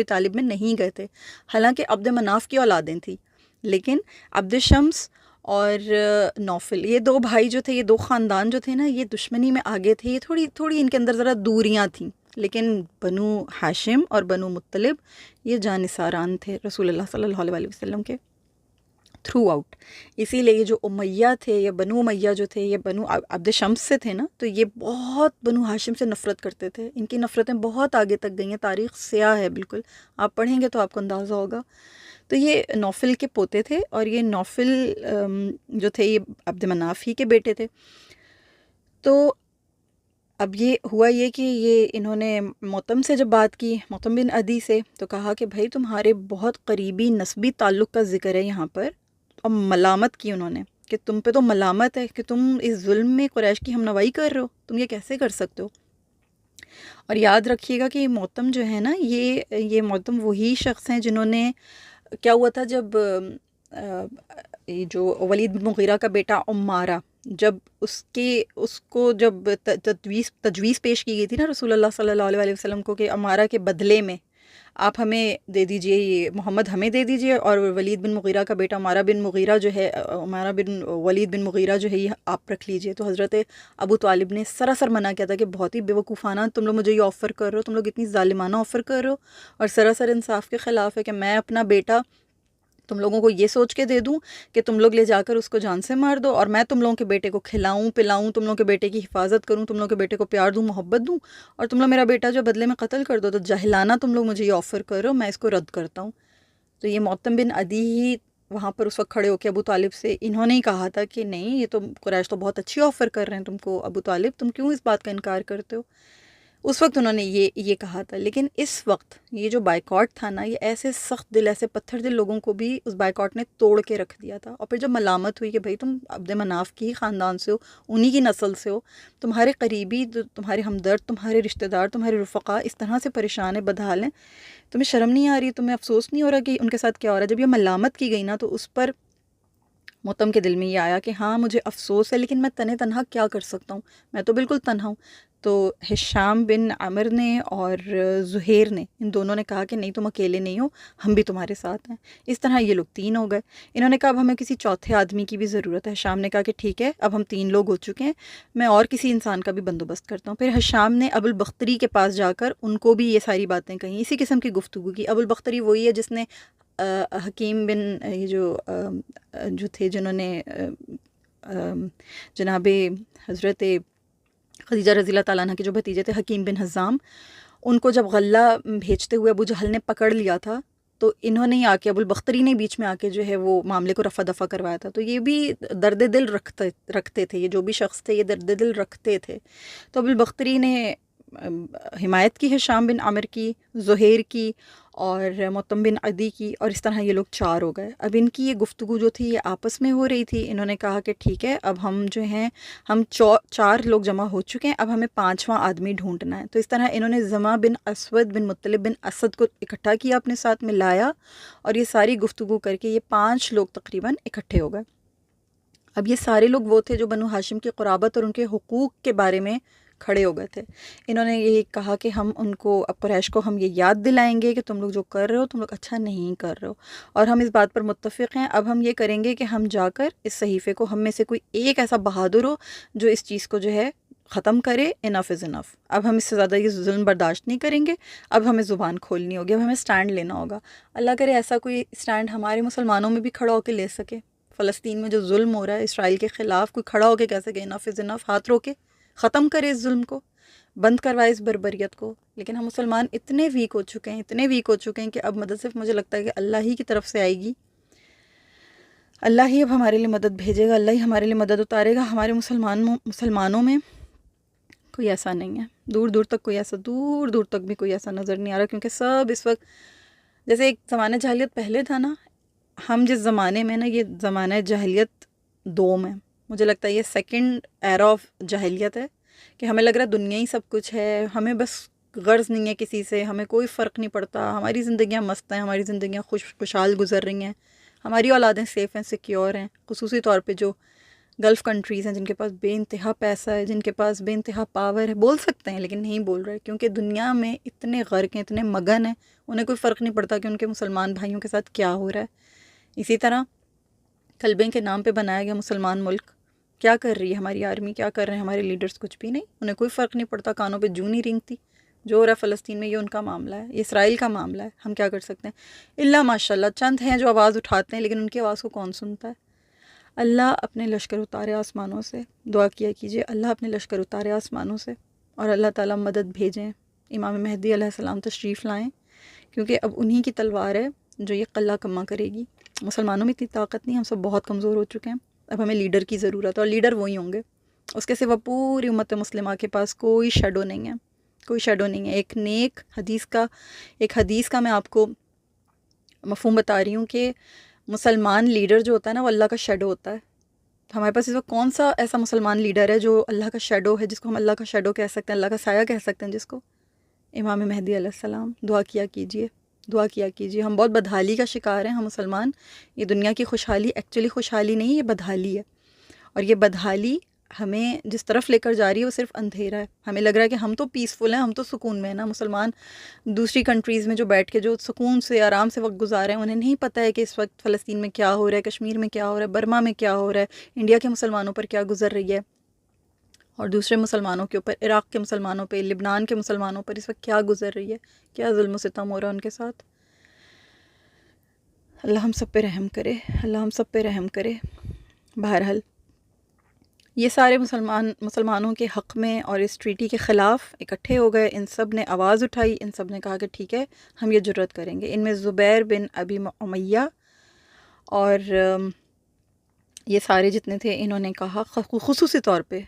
طالب میں نہیں گئے تھے، حالانکہ عبد مناف کی اولادیں تھیں، لیکن عبد شمس اور نوفل، یہ 2 بھائی جو تھے، یہ 2 خاندان جو تھے نا، یہ دشمنی میں آگے تھے، یہ تھوڑی ان کے اندر ذرا دوریاں تھیں، لیکن بنو ہاشم اور بنو مطلب یہ جانثاران تھے رسول اللہ صلی اللہ علیہ وسلم کے تھرو آؤٹ۔ اسی لیے یہ جو امیہ تھے، یا بنو امیہ جو تھے، یہ بنو عبد شمس سے تھے نا، تو یہ بہت بنو ہاشم سے نفرت کرتے تھے، ان کی نفرتیں بہت آگے تک گئی ہیں، تاریخ سیاہ ہے بالکل، آپ پڑھیں گے تو آپ کو اندازہ ہوگا۔ تو یہ نوفل کے پوتے تھے، اور یہ نوفل جو تھے یہ عبد مناف ہی کے بیٹے تھے۔ تو اب یہ ہوا یہ کہ انہوں نے معطم سے جب بات کی، معطم بن عدی سے، تو کہا کہ بھائی تمہارے بہت قریبی نسبی تعلق کا ذکر ہے یہاں پر، اور ملامت کی انہوں نے کہ تم پہ تو ملامت ہے کہ تم اس ظلم میں قریش کی ہمنوائی کر رہے ہو، تم یہ کیسے کر سکتے ہو۔ اور یاد رکھیے گا کہ یہ معطم جو ہے نا، یہ معطم وہی شخص ہیں جنہوں نے، کیا ہوا تھا جب یہ جو ولید بن مغیرہ کا بیٹا عمارہ، جب اس کو جب تجویز پیش کی گئی تھی نا رسول اللہ صلی اللہ علیہ وسلم کو کہ عمارہ کے بدلے میں آپ ہمیں دے دیجئے، یہ محمد ہمیں دے دیجئے، اور ولید بن مغیرہ کا بیٹا عمارہ بن مغیرہ جو ہے، عمارہ بن ولید بن مغیرہ جو ہے یہ آپ رکھ لیجئے۔ تو حضرت ابو طالب نے سراسر منع کیا تھا کہ بہت ہی بیوقوفانہ تم لوگ مجھے یہ آفر کر رہے ہو، تم لوگ اتنی ظالمانہ آفر کر رہے ہو، اور سراسر انصاف کے خلاف ہے کہ میں اپنا بیٹا تم لوگوں کو یہ سوچ کے دے دوں کہ تم لوگ لے جا کر اس کو جان سے مار دو، اور میں تم لوگوں کے بیٹے کو کھلاؤں پلاؤں، تم لوگوں کے بیٹے کی حفاظت کروں، تم لوگوں کے بیٹے کو پیار دوں، محبت دوں، اور تم لوگ میرا بیٹا جو بدلے میں قتل کر دو۔ تو جاہلانہ تم لوگ مجھے یہ آفر کر رہے ہو، میں اس کو رد کرتا ہوں۔ تو یہ معتم بن عدی ہی وہاں پر اس وقت کھڑے ہو کے ابو طالب سے انہوں نے ہی کہا تھا کہ نہیں، یہ تو قریش تو بہت اچھی آفر کر رہے ہیں تم کو ابو طالب، تم کیوں اس بات کا انکار کرتے ہو؟ اس وقت انہوں نے یہ کہا تھا۔ لیکن اس وقت یہ جو بائیکاٹ تھا نا، یہ ایسے سخت دل، ایسے پتھر دل لوگوں کو بھی اس بائیکاٹ نے توڑ کے رکھ دیا تھا۔ اور پھر جب ملامت ہوئی کہ بھائی تم عبد مناف کی ہی خاندان سے ہو، انہی کی نسل سے ہو، تمہارے قریبی، تمہارے ہمدرد، تمہارے رشتہ دار، تمہارے رفقا اس طرح سے پریشان ہیں، بدحال ہیں، تمہیں شرم نہیں آ رہی، تمہیں افسوس نہیں ہو رہا کہ ان کے ساتھ کیا ہو رہا ہے؟ جب یہ ملامت کی گئی نا تو اس پر معتم کے دل میں یہ آیا کہ ہاں مجھے افسوس ہے، لیکن میں تنہا کیا کر سکتا ہوں، میں تو بالکل تنہا ہوں۔ تو ہشام بن عمر نے اور زہیر نے، ان دونوں نے کہا کہ نہیں تم اکیلے نہیں ہو، ہم بھی تمہارے ساتھ ہیں۔ اس طرح یہ لوگ 3 ہو گئے۔ انہوں نے کہا اب ہمیں کسی چوتھے آدمی کی بھی ضرورت ہے۔ ہشام نے کہا کہ ٹھیک ہے، اب ہم 3 لوگ ہو چکے ہیں، میں اور کسی انسان کا بھی بندوبست کرتا ہوں۔ پھر ہشام نے ابو البختری کے پاس جا کر ان کو بھی یہ ساری باتیں کہیں، اسی قسم کی گفتگو کی۔ ابو البختری وہی ہے جس نے حکیم بن یہ جو تھے، جنہوں نے جناب حضرت خدیجہ رضی اللہ تعالیٰ عنہ کے جو بھتیجے تھے حکیم بن حزام، ان کو جب غلہ بھیجتے ہوئے ابو جہل نے پکڑ لیا تھا، تو انہوں نے ہی آ کے، ابو البختری نے بیچ میں آ کے جو ہے وہ معاملے کو رفع دفع کروایا تھا۔ تو یہ بھی درد دل رکھتے تھے، یہ جو بھی شخص تھے یہ درد دل رکھتے تھے۔ تو ابو البختری نے حمایت کی ہشام بن عامر کی، زہیر کی، اور معتم بن عدی کی، اور اس طرح یہ لوگ 4 ہو گئے۔ اب ان کی یہ گفتگو جو تھی یہ آپس میں ہو رہی تھی۔ انہوں نے کہا کہ ٹھیک ہے، اب ہم جو ہیں، ہم 4 لوگ جمع ہو چکے ہیں، اب ہمیں 5واں آدمی ڈھونڈنا ہے۔ تو اس طرح انہوں نے زمع بن اسود بن مطلب بن اسد کو اکٹھا کیا، اپنے ساتھ میں لایا، اور یہ ساری گفتگو کر کے یہ 5 لوگ تقریباً اکٹھے ہو گئے۔ اب یہ سارے لوگ وہ تھے جو بنو ہاشم کی قرابت اور ان کے حقوق کے بارے میں کھڑے ہو گئے تھے۔ انہوں نے یہ کہا کہ ہم ان کو، اب قریش کو ہم یہ یاد دلائیں گے کہ تم لوگ جو کر رہے ہو تم لوگ اچھا نہیں کر رہے ہو، اور ہم اس بات پر متفق ہیں۔ اب ہم یہ کریں گے کہ ہم جا کر اس صحیفے کو، ہم میں سے کوئی ایک ایسا بہادر ہو جو اس چیز کو جو ہے ختم کرے، انف از انف، اب ہم اس سے زیادہ یہ ظلم برداشت نہیں کریں گے، اب ہمیں زبان کھولنی ہوگی، اب ہمیں سٹینڈ لینا ہوگا۔ اللہ کرے ایسا کوئی سٹینڈ ہمارے مسلمانوں میں بھی کھڑا ہو کے لے سکے۔ فلسطین میں جو ظلم ہو رہا ہے اسرائیل کے خلاف، کوئی کھڑا ہو کے کہہ سکے انف از انف، ہاتھ رو کے ختم کرے اس ظلم کو، بند کروائے اس بربریت کو۔ لیکن ہم مسلمان اتنے ویک ہو چکے ہیں، اتنے ویک ہو چکے ہیں کہ اب مدد صرف مجھے لگتا ہے کہ اللہ ہی کی طرف سے آئے گی، اللہ ہی اب ہمارے لیے مدد بھیجے گا، اللہ ہی ہمارے لیے مدد اتارے گا۔ ہمارے مسلمانوں میں کوئی ایسا نہیں ہے، دور دور تک بھی کوئی ایسا نظر نہیں آ رہا، کیونکہ سب اس وقت، جیسے ایک زمانہ جاہلیت پہلے تھا نا، ہم جس زمانے میں نا، یہ زمانہ جاہلیت 2 میں، مجھے لگتا ہے یہ سیکنڈ ایرا آف جاہلیت ہے، کہ ہمیں لگ رہا ہے دنیا ہی سب کچھ ہے، ہمیں بس غرض نہیں ہے کسی سے، ہمیں کوئی فرق نہیں پڑتا، ہماری زندگیاں مست ہیں، ہماری زندگیاں خوشحال گزر رہی ہیں، ہماری اولادیں سیف ہیں، سیکیور ہیں۔ خصوصی طور پہ جو گلف کنٹریز ہیں، جن کے پاس بے انتہا پیسہ ہے، جن کے پاس بے انتہا پاور ہے، بول سکتے ہیں لیکن نہیں بول رہے، کیونکہ دنیا میں اتنے غرق ہیں، اتنے مگن ہیں، انہیں کوئی فرق نہیں پڑتا کہ ان کے مسلمان بھائیوں کے ساتھ کیا ہو رہا ہے۔ اسی طرح کلبے کے نام پہ بنایا گیا مسلمان ملک، کیا کر رہی ہے ہماری آرمی، کیا کر رہے ہیں ہمارے لیڈرز؟ کچھ بھی نہیں، انہیں کوئی فرق نہیں پڑتا، کانوں پہ جوں نہیں رینگتی۔ جو ہو رہا ہے فلسطین میں یہ ان کا معاملہ ہے، یہ اسرائیل کا معاملہ ہے، ہم کیا کر سکتے ہیں؟ اللہ ماشاءاللہ چند ہیں جو آواز اٹھاتے ہیں، لیکن ان کی آواز کو کون سنتا ہے؟ اللہ اپنے لشکر اتارے آسمانوں سے، دعا کیا کیجئے اللہ اپنے لشکر اتارے آسمانوں سے، اور اللہ تعالیٰ مدد بھیجیں، امام مہدی علیہ السلام تشریف لائیں، کیونکہ اب انہی کی تلوار ہے جو یہ قلہ کما کرے گی۔ مسلمانوں میں اتنی طاقت نہیں، ہم سب بہت کمزور ہو چکے ہیں، اب ہمیں لیڈر کی ضرورت ہے، اور لیڈر وہی ہوں گے، اس کے سوا پوری امت مسلمہ کے پاس کوئی شیڈو نہیں ہے، کوئی شیڈو نہیں ہے۔ ایک حدیث کا میں آپ کو مفہوم بتا رہی ہوں کہ مسلمان لیڈر جو ہوتا ہے نا، وہ اللہ کا شیڈو ہوتا ہے۔ ہمارے پاس اس وقت کون سا ایسا مسلمان لیڈر ہے جو اللہ کا شیڈو ہے، جس کو ہم اللہ کا شیڈو کہہ سکتے ہیں، اللہ کا سایہ کہہ سکتے ہیں جس کو؟ امام مہدی علیہ السلام۔ دعا کیا کیجئے، ہم بہت بدحالی کا شکار ہیں ہم مسلمان۔ یہ دنیا کی خوشحالی ایکچولی خوشحالی نہیں، یہ بدحالی ہے، اور یہ بدحالی ہمیں جس طرف لے کر جا رہی ہے وہ صرف اندھیرا ہے. ہمیں لگ رہا ہے کہ ہم تو پیسفل ہیں، ہم تو سکون میں ہیں نا. مسلمان دوسری کنٹریز میں جو بیٹھ کے جو سکون سے آرام سے وقت گزارے ہیں، انہیں نہیں پتہ ہے کہ اس وقت فلسطین میں کیا ہو رہا ہے، کشمیر میں کیا ہو رہا ہے، برما میں کیا ہو رہا ہے، انڈیا کے مسلمانوں پر کیا گزر رہی ہے، اور دوسرے مسلمانوں کے اوپر، عراق کے مسلمانوں پہ، لبنان کے مسلمانوں پر اس وقت کیا گزر رہی ہے، کیا ظلم و ستم ہو رہا ہے ان کے ساتھ. اللہ ہم سب پہ رحم کرے، اللہ ہم سب پہ رحم کرے. بہرحال یہ سارے مسلمانوں کے حق میں اور اس ٹریٹی کے خلاف اکٹھے ہو گئے. ان سب نے آواز اٹھائی، ان سب نے کہا کہ ٹھیک ہے ہم یہ جرات کریں گے. ان میں زبیر بن ابی امیہ اور یہ سارے جتنے تھے، انہوں نے کہا خصوصی طور پہ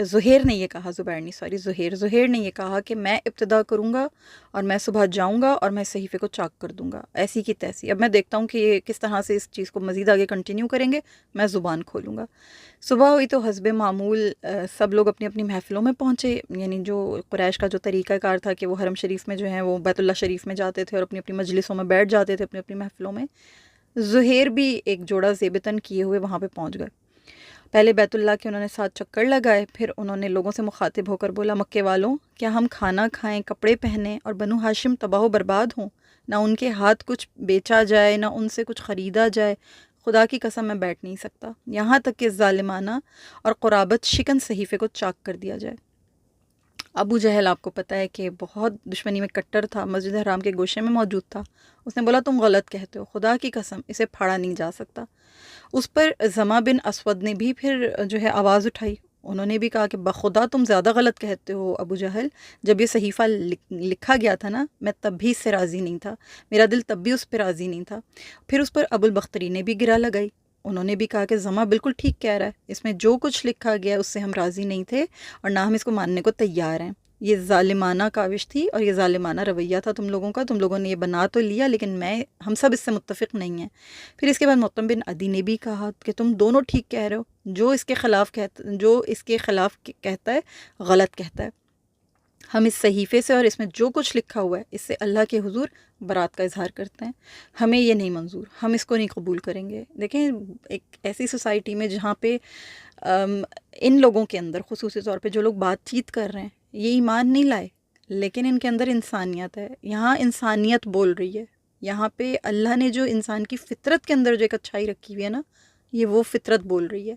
زہیر نے یہ کہا، زہیر نے یہ کہا کہ میں ابتدا کروں گا اور میں صبح جاؤں گا اور میں صحیفے کو چاک کر دوں گا ایسی کی تیسی. اب میں دیکھتا ہوں کہ یہ کس طرح سے اس چیز کو مزید آگے کنٹینیو کریں گے، میں زبان کھولوں گا. صبح ہوئی تو حسب معمول سب لوگ اپنی اپنی محفلوں میں پہنچے. یعنی جو قریش کا جو طریقہ کار تھا کہ وہ حرم شریف میں جو ہیں وہ بیت اللہ شریف میں جاتے تھے اور اپنی اپنی مجلسوں میں بیٹھ جاتے تھے اپنی اپنی محفلوں میں. زہیر بھی ایک جوڑا زیبتن کیے ہوئے وہاں پہ پہنچ گئے. پہلے بیت اللہ کے انہوں نے 7 چکر لگائے، پھر انہوں نے لوگوں سے مخاطب ہو کر بولا، مکے والوں، کیا ہم کھانا کھائیں، کپڑے پہنیں اور بنو ہاشم تباہ و برباد ہوں؟ نہ ان کے ہاتھ کچھ بیچا جائے، نہ ان سے کچھ خریدا جائے. خدا کی قسم میں بیٹھ نہیں سکتا یہاں تک کہ ظالمانہ اور قرابت شکن صحیفے کو چاک کر دیا جائے. ابو جہل آپ کو پتہ ہے کہ بہت دشمنی میں کٹر تھا، مسجد حرام کے گوشے میں موجود تھا. اس نے بولا تم غلط کہتے ہو، خدا کی قسم اسے پھاڑا نہیں جا سکتا. اس پر زما بن اسود نے بھی پھر جو ہے آواز اٹھائی. انہوں نے بھی کہا کہ بخدا تم زیادہ غلط کہتے ہو ابو جہل. جب یہ صحیفہ لکھا گیا تھا نا، میں تب بھی اس سے راضی نہیں تھا، میرا دل تب بھی اس پہ راضی نہیں تھا. پھر اس پر ابو البختری نے بھی گرا لگائی. انہوں نے بھی کہا کہ زما بالکل ٹھیک کہہ رہا ہے، اس میں جو کچھ لکھا گیا اس سے ہم راضی نہیں تھے اور نہ ہم اس کو ماننے کو تیار ہیں. یہ ظالمانہ کاوش تھی اور یہ ظالمانہ رویہ تھا تم لوگوں کا. تم لوگوں نے یہ بنا تو لیا لیکن ہم سب اس سے متفق نہیں ہیں. پھر اس کے بعد مطعم بن عدی نے بھی کہا کہ تم دونوں ٹھیک کہہ رہے ہو، جو اس کے خلاف کہتا ہے غلط کہتا ہے. ہم اس صحیفے سے اور اس میں جو کچھ لکھا ہوا ہے اس سے اللہ کے حضور برات کا اظہار کرتے ہیں. ہمیں یہ نہیں منظور، ہم اس کو نہیں قبول کریں گے. دیکھیں ایک ایسی سوسائٹی میں جہاں پہ ان لوگوں کے اندر خصوصی طور پہ جو لوگ بات چیت کر رہے ہیں یہ ایمان نہیں لائے لیکن ان کے اندر انسانیت ہے. یہاں انسانیت بول رہی ہے. یہاں پہ اللہ نے جو انسان کی فطرت کے اندر جو ایک اچھائی رکھی ہوئی ہے نا، یہ وہ فطرت بول رہی ہے.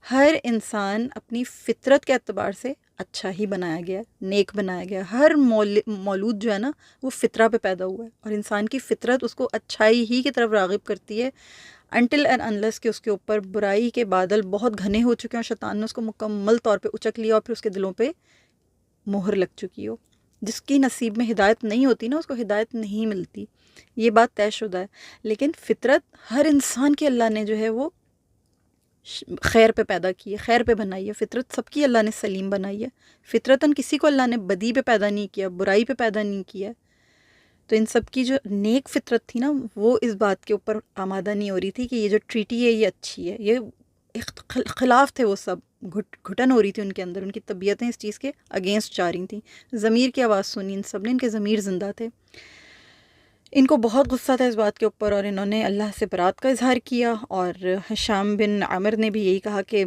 ہر انسان اپنی فطرت کے اعتبار سے اچھا ہی بنایا گیا، نیک بنایا گیا. ہر مولود جو ہے نا وہ فطرہ پہ پیدا ہوا ہے اور انسان کی فطرت اس کو اچھائی ہی کی طرف راغب کرتی ہے انٹل اینڈ انلیس کہ اس کے اوپر برائی کے بادل بہت گھنے ہو چکے ہیں اور شیطان نے اس کو مکمل طور پہ اچک لیا اور پھر اس کے دلوں پہ مہر لگ چکی ہو. جس کی نصیب میں ہدایت نہیں ہوتی نا اس کو ہدایت نہیں ملتی، یہ بات طے شدہ ہے. لیکن فطرت ہر انسان کی اللہ نے جو ہے وہ خیر پہ پیدا کی ہے، خیر پہ بنائی ہے. فطرت سب کی اللہ نے سلیم بنائی ہے. فطرتاً کسی کو اللہ نے بدی پہ پیدا نہیں کیا، برائی پہ پیدا نہیں کیا. تو ان سب کی جو نیک فطرت تھی نا وہ اس بات کے اوپر آمادہ نہیں ہو رہی تھی کہ یہ جو ٹریٹی ہے یہ اچھی ہے. یہ خلاف تھے وہ سب، گھٹن ہو رہی تھی ان کے اندر، ان کی طبیعتیں اس چیز کے اگینسٹ جا رہی تھیں. ضمیر کی آواز سنی ان سب نے، ان کے ضمیر زندہ تھے. ان کو بہت غصہ تھا اس بات کے اوپر اور انہوں نے اللہ سے برات کا اظہار کیا. اور ہشام بن عامر نے بھی یہی کہا کہ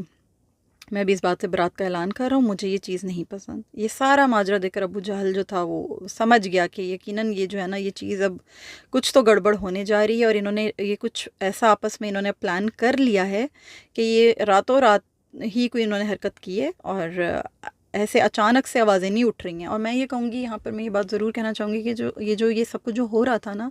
میں بھی اس بات سے برات کا اعلان کر رہا ہوں، مجھے یہ چیز نہیں پسند. یہ سارا ماجرا دیکھ کر ابو جہل جو تھا وہ سمجھ گیا کہ یقیناً یہ جو ہے نا یہ چیز اب کچھ تو گڑبڑ ہونے جا رہی ہے اور انہوں نے یہ کچھ ایسا آپس میں انہوں نے پلان کر لیا ہے کہ یہ راتوں رات ہی کوئی انہوں نے حرکت کی ہے اور ایسے اچانک سے آوازیں نہیں اٹھ رہی ہیں. اور میں یہ کہوں گی یہاں پر میں یہ بات ضرور کہنا چاہوں گی کہ یہ سب کچھ جو ہو رہا تھا نا،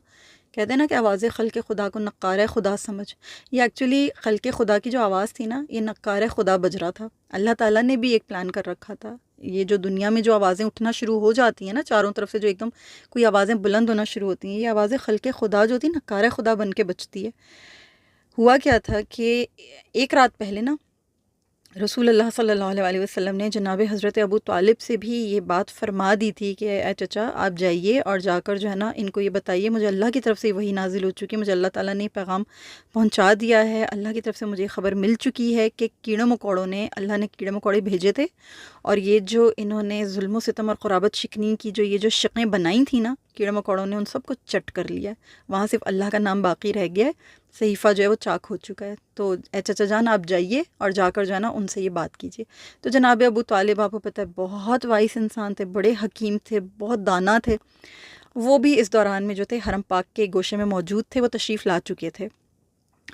کہتے ہیں نا کہ آواز خلق خدا کو نقار خدا سمجھ، یہ ایکچولی خلق خدا کی جو آواز تھی نا یہ نقار خدا بج رہا تھا. اللہ تعالیٰ نے بھی ایک پلان کر رکھا تھا. یہ جو دنیا میں جو آوازیں اٹھنا شروع ہو جاتی ہیں نا چاروں طرف سے، جو ایک دم کوئی آوازیں بلند ہونا شروع ہوتی ہیں، یہ آوازیں خلق خدا جو تھی نقار خدا بن کے بجتی ہے. ہوا کیا تھا کہ ایک رات پہلے نا رسول اللہ صلی اللہ علیہ وسلم نے جناب حضرت ابو طالب سے بھی یہ بات فرما دی تھی کہ اے چچا آپ جائیے اور جا کر جو ہے نا ان کو یہ بتائیے مجھے اللہ کی طرف سے وحی نازل ہو چکی، مجھے اللہ تعالیٰ نے پیغام پہنچا دیا ہے، اللہ کی طرف سے مجھے خبر مل چکی ہے کہ کیڑوں مکوڑوں نے، اللہ نے کیڑے مکوڑے بھیجے تھے اور یہ جو انہوں نے ظلم و ستم اور قرابت شکنی کی یہ جو شقیں بنائی تھیں نا کیڑے مکوڑوں نے ان سب کو چٹ کر لیا ہے. وہاں صرف اللہ کا نام باقی رہ گیا ہے. صحیفہ جو ہے وہ چاک ہو چکا ہے، تو اے چچا جان آپ جائیے اور جا کر جو ہے نا ان سے یہ بات کیجیے۔ تو جناب ابو طالب، آپ کو پتہ ہے بہت وائس انسان تھے، بڑے حکیم تھے، بہت دانا تھے، وہ بھی اس دوران میں جو تھے حرم پاک کے گوشے میں موجود تھے، وہ تشریف لا چکے تھے،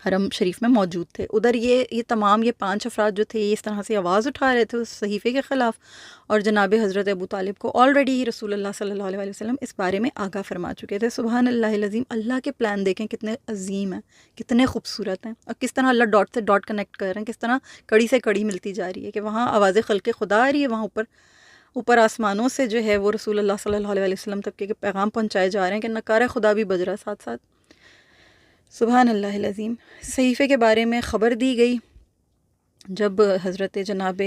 حرم شریف میں موجود تھے۔ ادھر یہ تمام یہ 5 افراد جو تھے یہ اس طرح سے آواز اٹھا رہے تھے اس صحیفے کے خلاف، اور جناب حضرت ابو طالب کو آلریڈی رسول اللہ صلی اللہ علیہ وسلم اس بارے میں آگاہ فرما چکے تھے۔ سبحان اللہ العظیم، اللہ کے پلان دیکھیں کتنے عظیم ہیں، کتنے خوبصورت ہیں، اور کس طرح اللہ ڈاٹ سے ڈاٹ کنیکٹ کر رہے ہیں، کس طرح کڑی سے کڑی ملتی جا رہی ہے، کہ وہاں آواز خلق خدا آ رہی ہے، وہاں اوپر آسمانوں سے جو ہے وہ رسول اللہ صلی اللہ علیہ وسلم تک کے پیغام پہنچائے جا رہے ہیں، کہ نکارہ خدا بھی بج رہا ہے ساتھ ساتھ۔ سبحان اللہ العظیم۔ صحیفے کے بارے میں خبر دی گئی جب حضرت جناب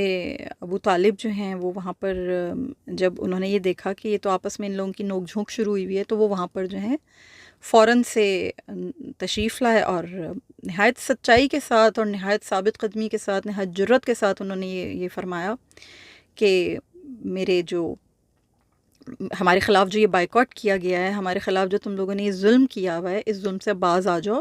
ابو طالب جو ہیں وہ وہاں پر، جب انہوں نے یہ دیکھا کہ یہ تو آپس میں ان لوگوں کی نوک جھونک شروع ہوئی ہوئی ہے، تو وہ وہاں پر جو ہیں فوراً سے تشریف لائے، اور نہایت سچائی کے ساتھ اور نہایت ثابت قدمی کے ساتھ، نہایت جرت کے ساتھ انہوں نے یہ فرمایا کہ ہمارے خلاف جو یہ بائیکاٹ کیا گیا ہے، ہمارے خلاف جو تم لوگوں نے یہ ظلم کیا ہوا ہے، اس ظلم سے باز آ جاؤ،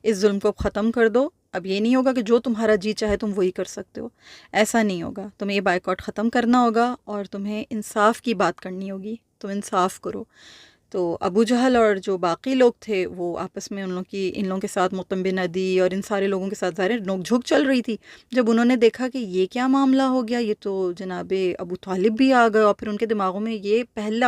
اس ظلم کو ختم کر دو۔ اب یہ نہیں ہوگا کہ جو تمہارا جی چاہے تم وہی کر سکتے ہو، ایسا نہیں ہوگا، تمہیں یہ بائیکاٹ ختم کرنا ہوگا، اور تمہیں انصاف کی بات کرنی ہوگی، تم انصاف کرو۔ تو ابو جہل اور جو باقی لوگ تھے وہ آپس میں ان لوگوں کے ساتھ مطعم بن عدی اور ان سارے لوگوں کے ساتھ ظاہر نوک جھوک چل رہی تھی۔ جب انہوں نے دیکھا کہ یہ کیا معاملہ ہو گیا، یہ تو جناب ابو طالب بھی آ گئے، اور پھر ان کے دماغوں میں یہ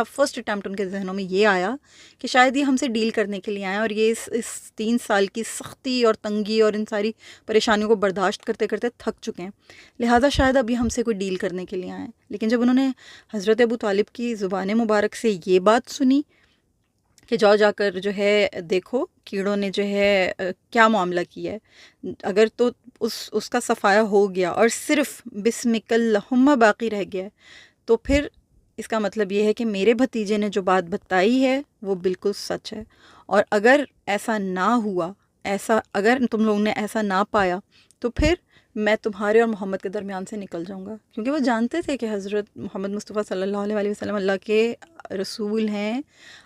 فرسٹ اٹیمپٹ ان کے ذہنوں میں یہ آیا کہ شاید یہ ہم سے ڈیل کرنے کے لیے آئے، اور یہ اس 3 سال کی سختی اور تنگی اور ان ساری پریشانیوں کو برداشت کرتے کرتے تھک چکے ہیں، لہٰذا شاید ابھی ہم سے کوئی ڈیل کرنے کے لیے آئے۔ لیکن جب انہوں نے حضرت ابو طالب کی زبان مبارک سے یہ بات سنی کہ جاؤ جا کر جو ہے دیکھو کیڑوں نے جو ہے کیا معاملہ کیا ہے، اگر تو اس کا صفایہ ہو گیا اور صرف بسمک اللہم باقی رہ گیا ہے، تو پھر اس کا مطلب یہ ہے کہ میرے بھتیجے نے جو بات بتائی ہے وہ بالکل سچ ہے، اور اگر ایسا نہ ہوا، اگر تم لوگوں نے ایسا نہ پایا، تو پھر میں تمہارے اور محمد کے درمیان سے نکل جاؤں گا، کیونکہ وہ جانتے تھے کہ حضرت محمد مصطفیٰ صلی اللہ علیہ وسلم اللہ کے رسول ہیں،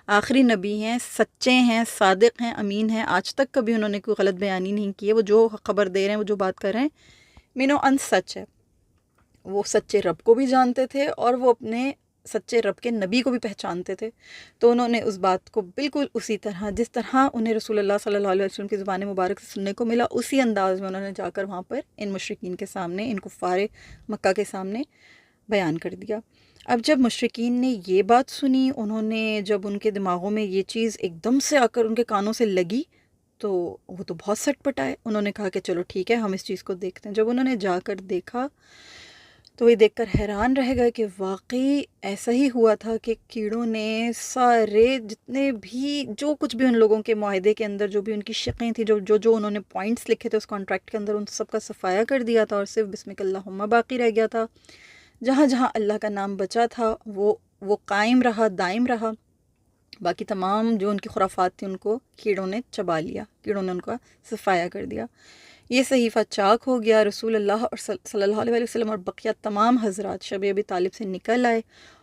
آخری نبی ہیں، سچے ہیں، صادق ہیں، امین ہیں، آج تک کبھی انہوں نے کوئی غلط بیانی نہیں کی ہے، وہ جو خبر دے رہے ہیں، وہ جو بات کر رہے ہیں مینو ان سچ ہے۔ وہ سچے رب کو بھی جانتے تھے، اور وہ اپنے سچے رب کے نبی کو بھی پہچانتے تھے، تو انہوں نے اس بات کو بالکل اسی طرح، جس طرح انہیں رسول اللہ صلی اللہ علیہ وسلم کی زبان مبارک سے سننے کو ملا، اسی انداز میں انہوں نے جا کر وہاں پر ان مشرکین کے سامنے، ان کفار مکہ کے سامنے بیان کر دیا۔ اب جب مشرکین نے یہ بات سنی، انہوں نے جب ان کے دماغوں میں یہ چیز ایک دم سے آ کر ان کے کانوں سے لگی، تو وہ تو بہت سٹ پٹائے، انہوں نے کہا کہ چلو ٹھیک ہے، ہم اس چیز کو دیکھتے ہیں۔ جب انہوں نے جا کر دیکھا تو یہ دیکھ کر حیران رہ گئے کہ واقعی ایسا ہی ہوا تھا کہ کیڑوں نے سارے جتنے بھی جو کچھ بھی ان لوگوں کے معاہدے کے اندر جو بھی ان کی شقیں تھیں، جو انہوں نے پوائنٹس لکھے تھے اس کانٹریکٹ کے اندر، ان سب کا صفایا کر دیا تھا، اور صرف بسمک اللہم باقی رہ گیا تھا۔ جہاں جہاں اللہ کا نام بچا تھا وہ قائم رہا، دائم رہا، باقی تمام جو ان کی خرافات تھیں ان کو کیڑوں نے چبا لیا، کیڑوں نے ان کا صفایا کر دیا۔ یہ صحیفہ چاک ہو گیا، رسول اللہ اور صلی اللہ علیہ وسلم اور بقیہ تمام حضرات شب ابی طالب سے نکل آئے،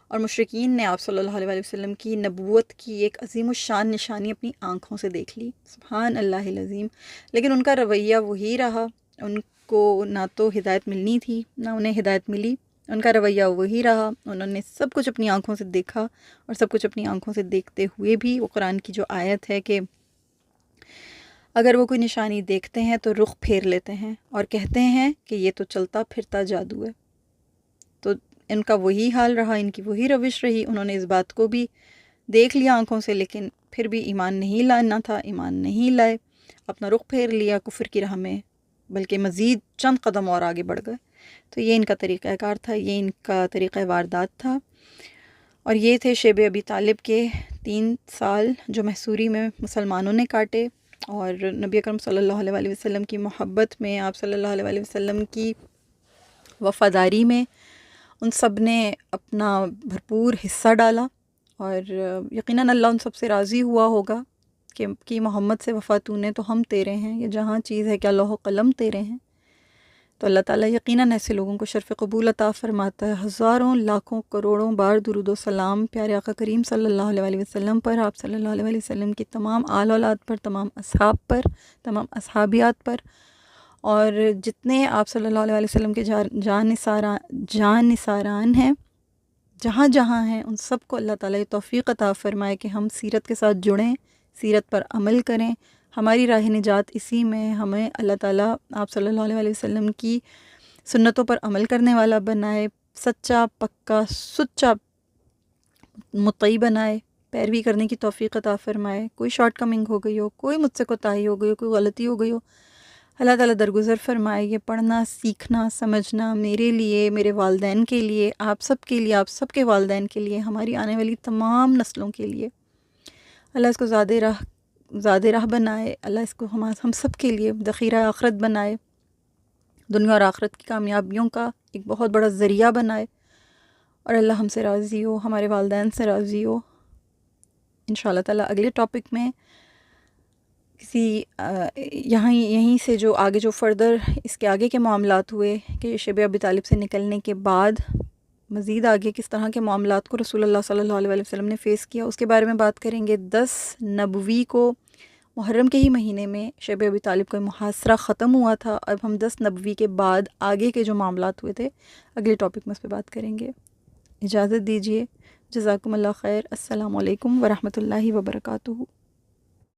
اور مشرکین نے آپ صلی اللہ علیہ وسلم کی نبوت کی ایک عظیم الشان نشانی اپنی آنکھوں سے دیکھ لی، سبحان اللہ العظیم۔ لیکن ان کا رویہ وہی رہا، ان کو نہ تو ہدایت ملنی تھی، نہ انہیں ہدایت ملی، ان کا رویہ وہی رہا، انہوں نے سب کچھ اپنی آنکھوں سے دیکھا، اور سب کچھ اپنی آنکھوں سے دیکھتے ہوئے بھی وہ قرآن کی جو آیت ہے کہ اگر وہ کوئی نشانی دیکھتے ہیں تو رخ پھیر لیتے ہیں اور کہتے ہیں کہ یہ تو چلتا پھرتا جادو ہے، تو ان کا وہی حال رہا، ان کی وہی روش رہی۔ انہوں نے اس بات کو بھی دیکھ لیا آنکھوں سے، لیکن پھر بھی ایمان نہیں لانا تھا، ایمان نہیں لائے، اپنا رخ پھیر لیا کفر کی راہ میں، بلکہ مزید چند قدم اور آگے بڑھ گئے۔ تو یہ ان کا طریقہ کار تھا، یہ ان کا طریقہ واردات تھا، اور یہ تھے شیب ابی طالب کے 3 سال جو محصوری میں مسلمانوں نے کاٹے، اور نبی اکرم صلی اللہ علیہ وسلم کی محبت میں، آپ صلی اللہ علیہ وسلم کی وفاداری میں ان سب نے اپنا بھرپور حصہ ڈالا، اور یقیناً اللہ ان سب سے راضی ہوا ہوگا کہ محمد سے وفا تو نے تو ہم تیرے ہیں، یہ جہاں چیز ہے کہ لوح و قلم تیرے ہیں۔ تو اللہ تعالیٰ یقیناً ایسے لوگوں کو شرف قبول عطا فرماتا ہے۔ ہزاروں لاکھوں کروڑوں بار درود و سلام پیارے آقا کریم صلی اللہ علیہ وسلم پر، آپ صلی اللہ علیہ وسلم کی تمام آل اولاد پر، تمام اصحاب پر، تمام اصحابیات پر، اور جتنے آپ صلی اللہ علیہ وسلم کے جان نثاران ہیں جہاں جہاں ہیں، ان سب کو اللہ تعالیٰ یہ توفیق عطا فرمائے کہ ہم سیرت کے ساتھ جڑیں، سیرت پر عمل کریں۔ ہماری راہ نجات اسی میں، ہمیں اللہ تعالیٰ آپ صلی اللہ علیہ وسلم کی سنتوں پر عمل کرنے والا بنائے، سچا پکا سچا مطیع بنائے، پیروی کرنے کی توفیق عطا فرمائے۔ کوئی شارٹ کمنگ ہو گئی ہو، کوئی مجھ سے کوتاہی ہو گئی ہو، کوئی غلطی ہو گئی ہو، اللہ تعالیٰ درگزر فرمائے۔ یہ پڑھنا، سیکھنا، سمجھنا میرے لیے، میرے والدین کے لیے، آپ سب کے لیے، آپ سب کے والدین کے لیے، ہماری آنے والی تمام نسلوں کے لیے اللہ اس کو زیادہ راہ بنائے، اللہ اس کو ہم سب کے لیے ذخیرہ آخرت بنائے، دنیا اور آخرت کی کامیابیوں کا ایک بہت بڑا ذریعہ بنائے، اور اللہ ہم سے راضی ہو، ہمارے والدین سے راضی ہو۔ انشاءاللہ تعالیٰ اگلے ٹاپک میں یہیں سے جو فردر اس کے آگے کے معاملات ہوئے کہ شیب ابی طالب سے نکلنے کے بعد مزید آگے کس طرح کے معاملات کو رسول اللہ صلی اللہ علیہ وسلم نے فیس کیا، اس کے بارے میں بات کریں گے۔ 10 نبوی کو محرم کے ہی مہینے میں شیب ابی طالب کا محاصرہ ختم ہوا تھا، اب ہم 10 نبوی کے بعد آگے کے جو معاملات ہوئے تھے اگلے ٹاپک میں اس پہ بات کریں گے۔ اجازت دیجیے، جزاکم اللہ خیر، السلام علیکم ورحمۃ اللہ وبرکاتہ۔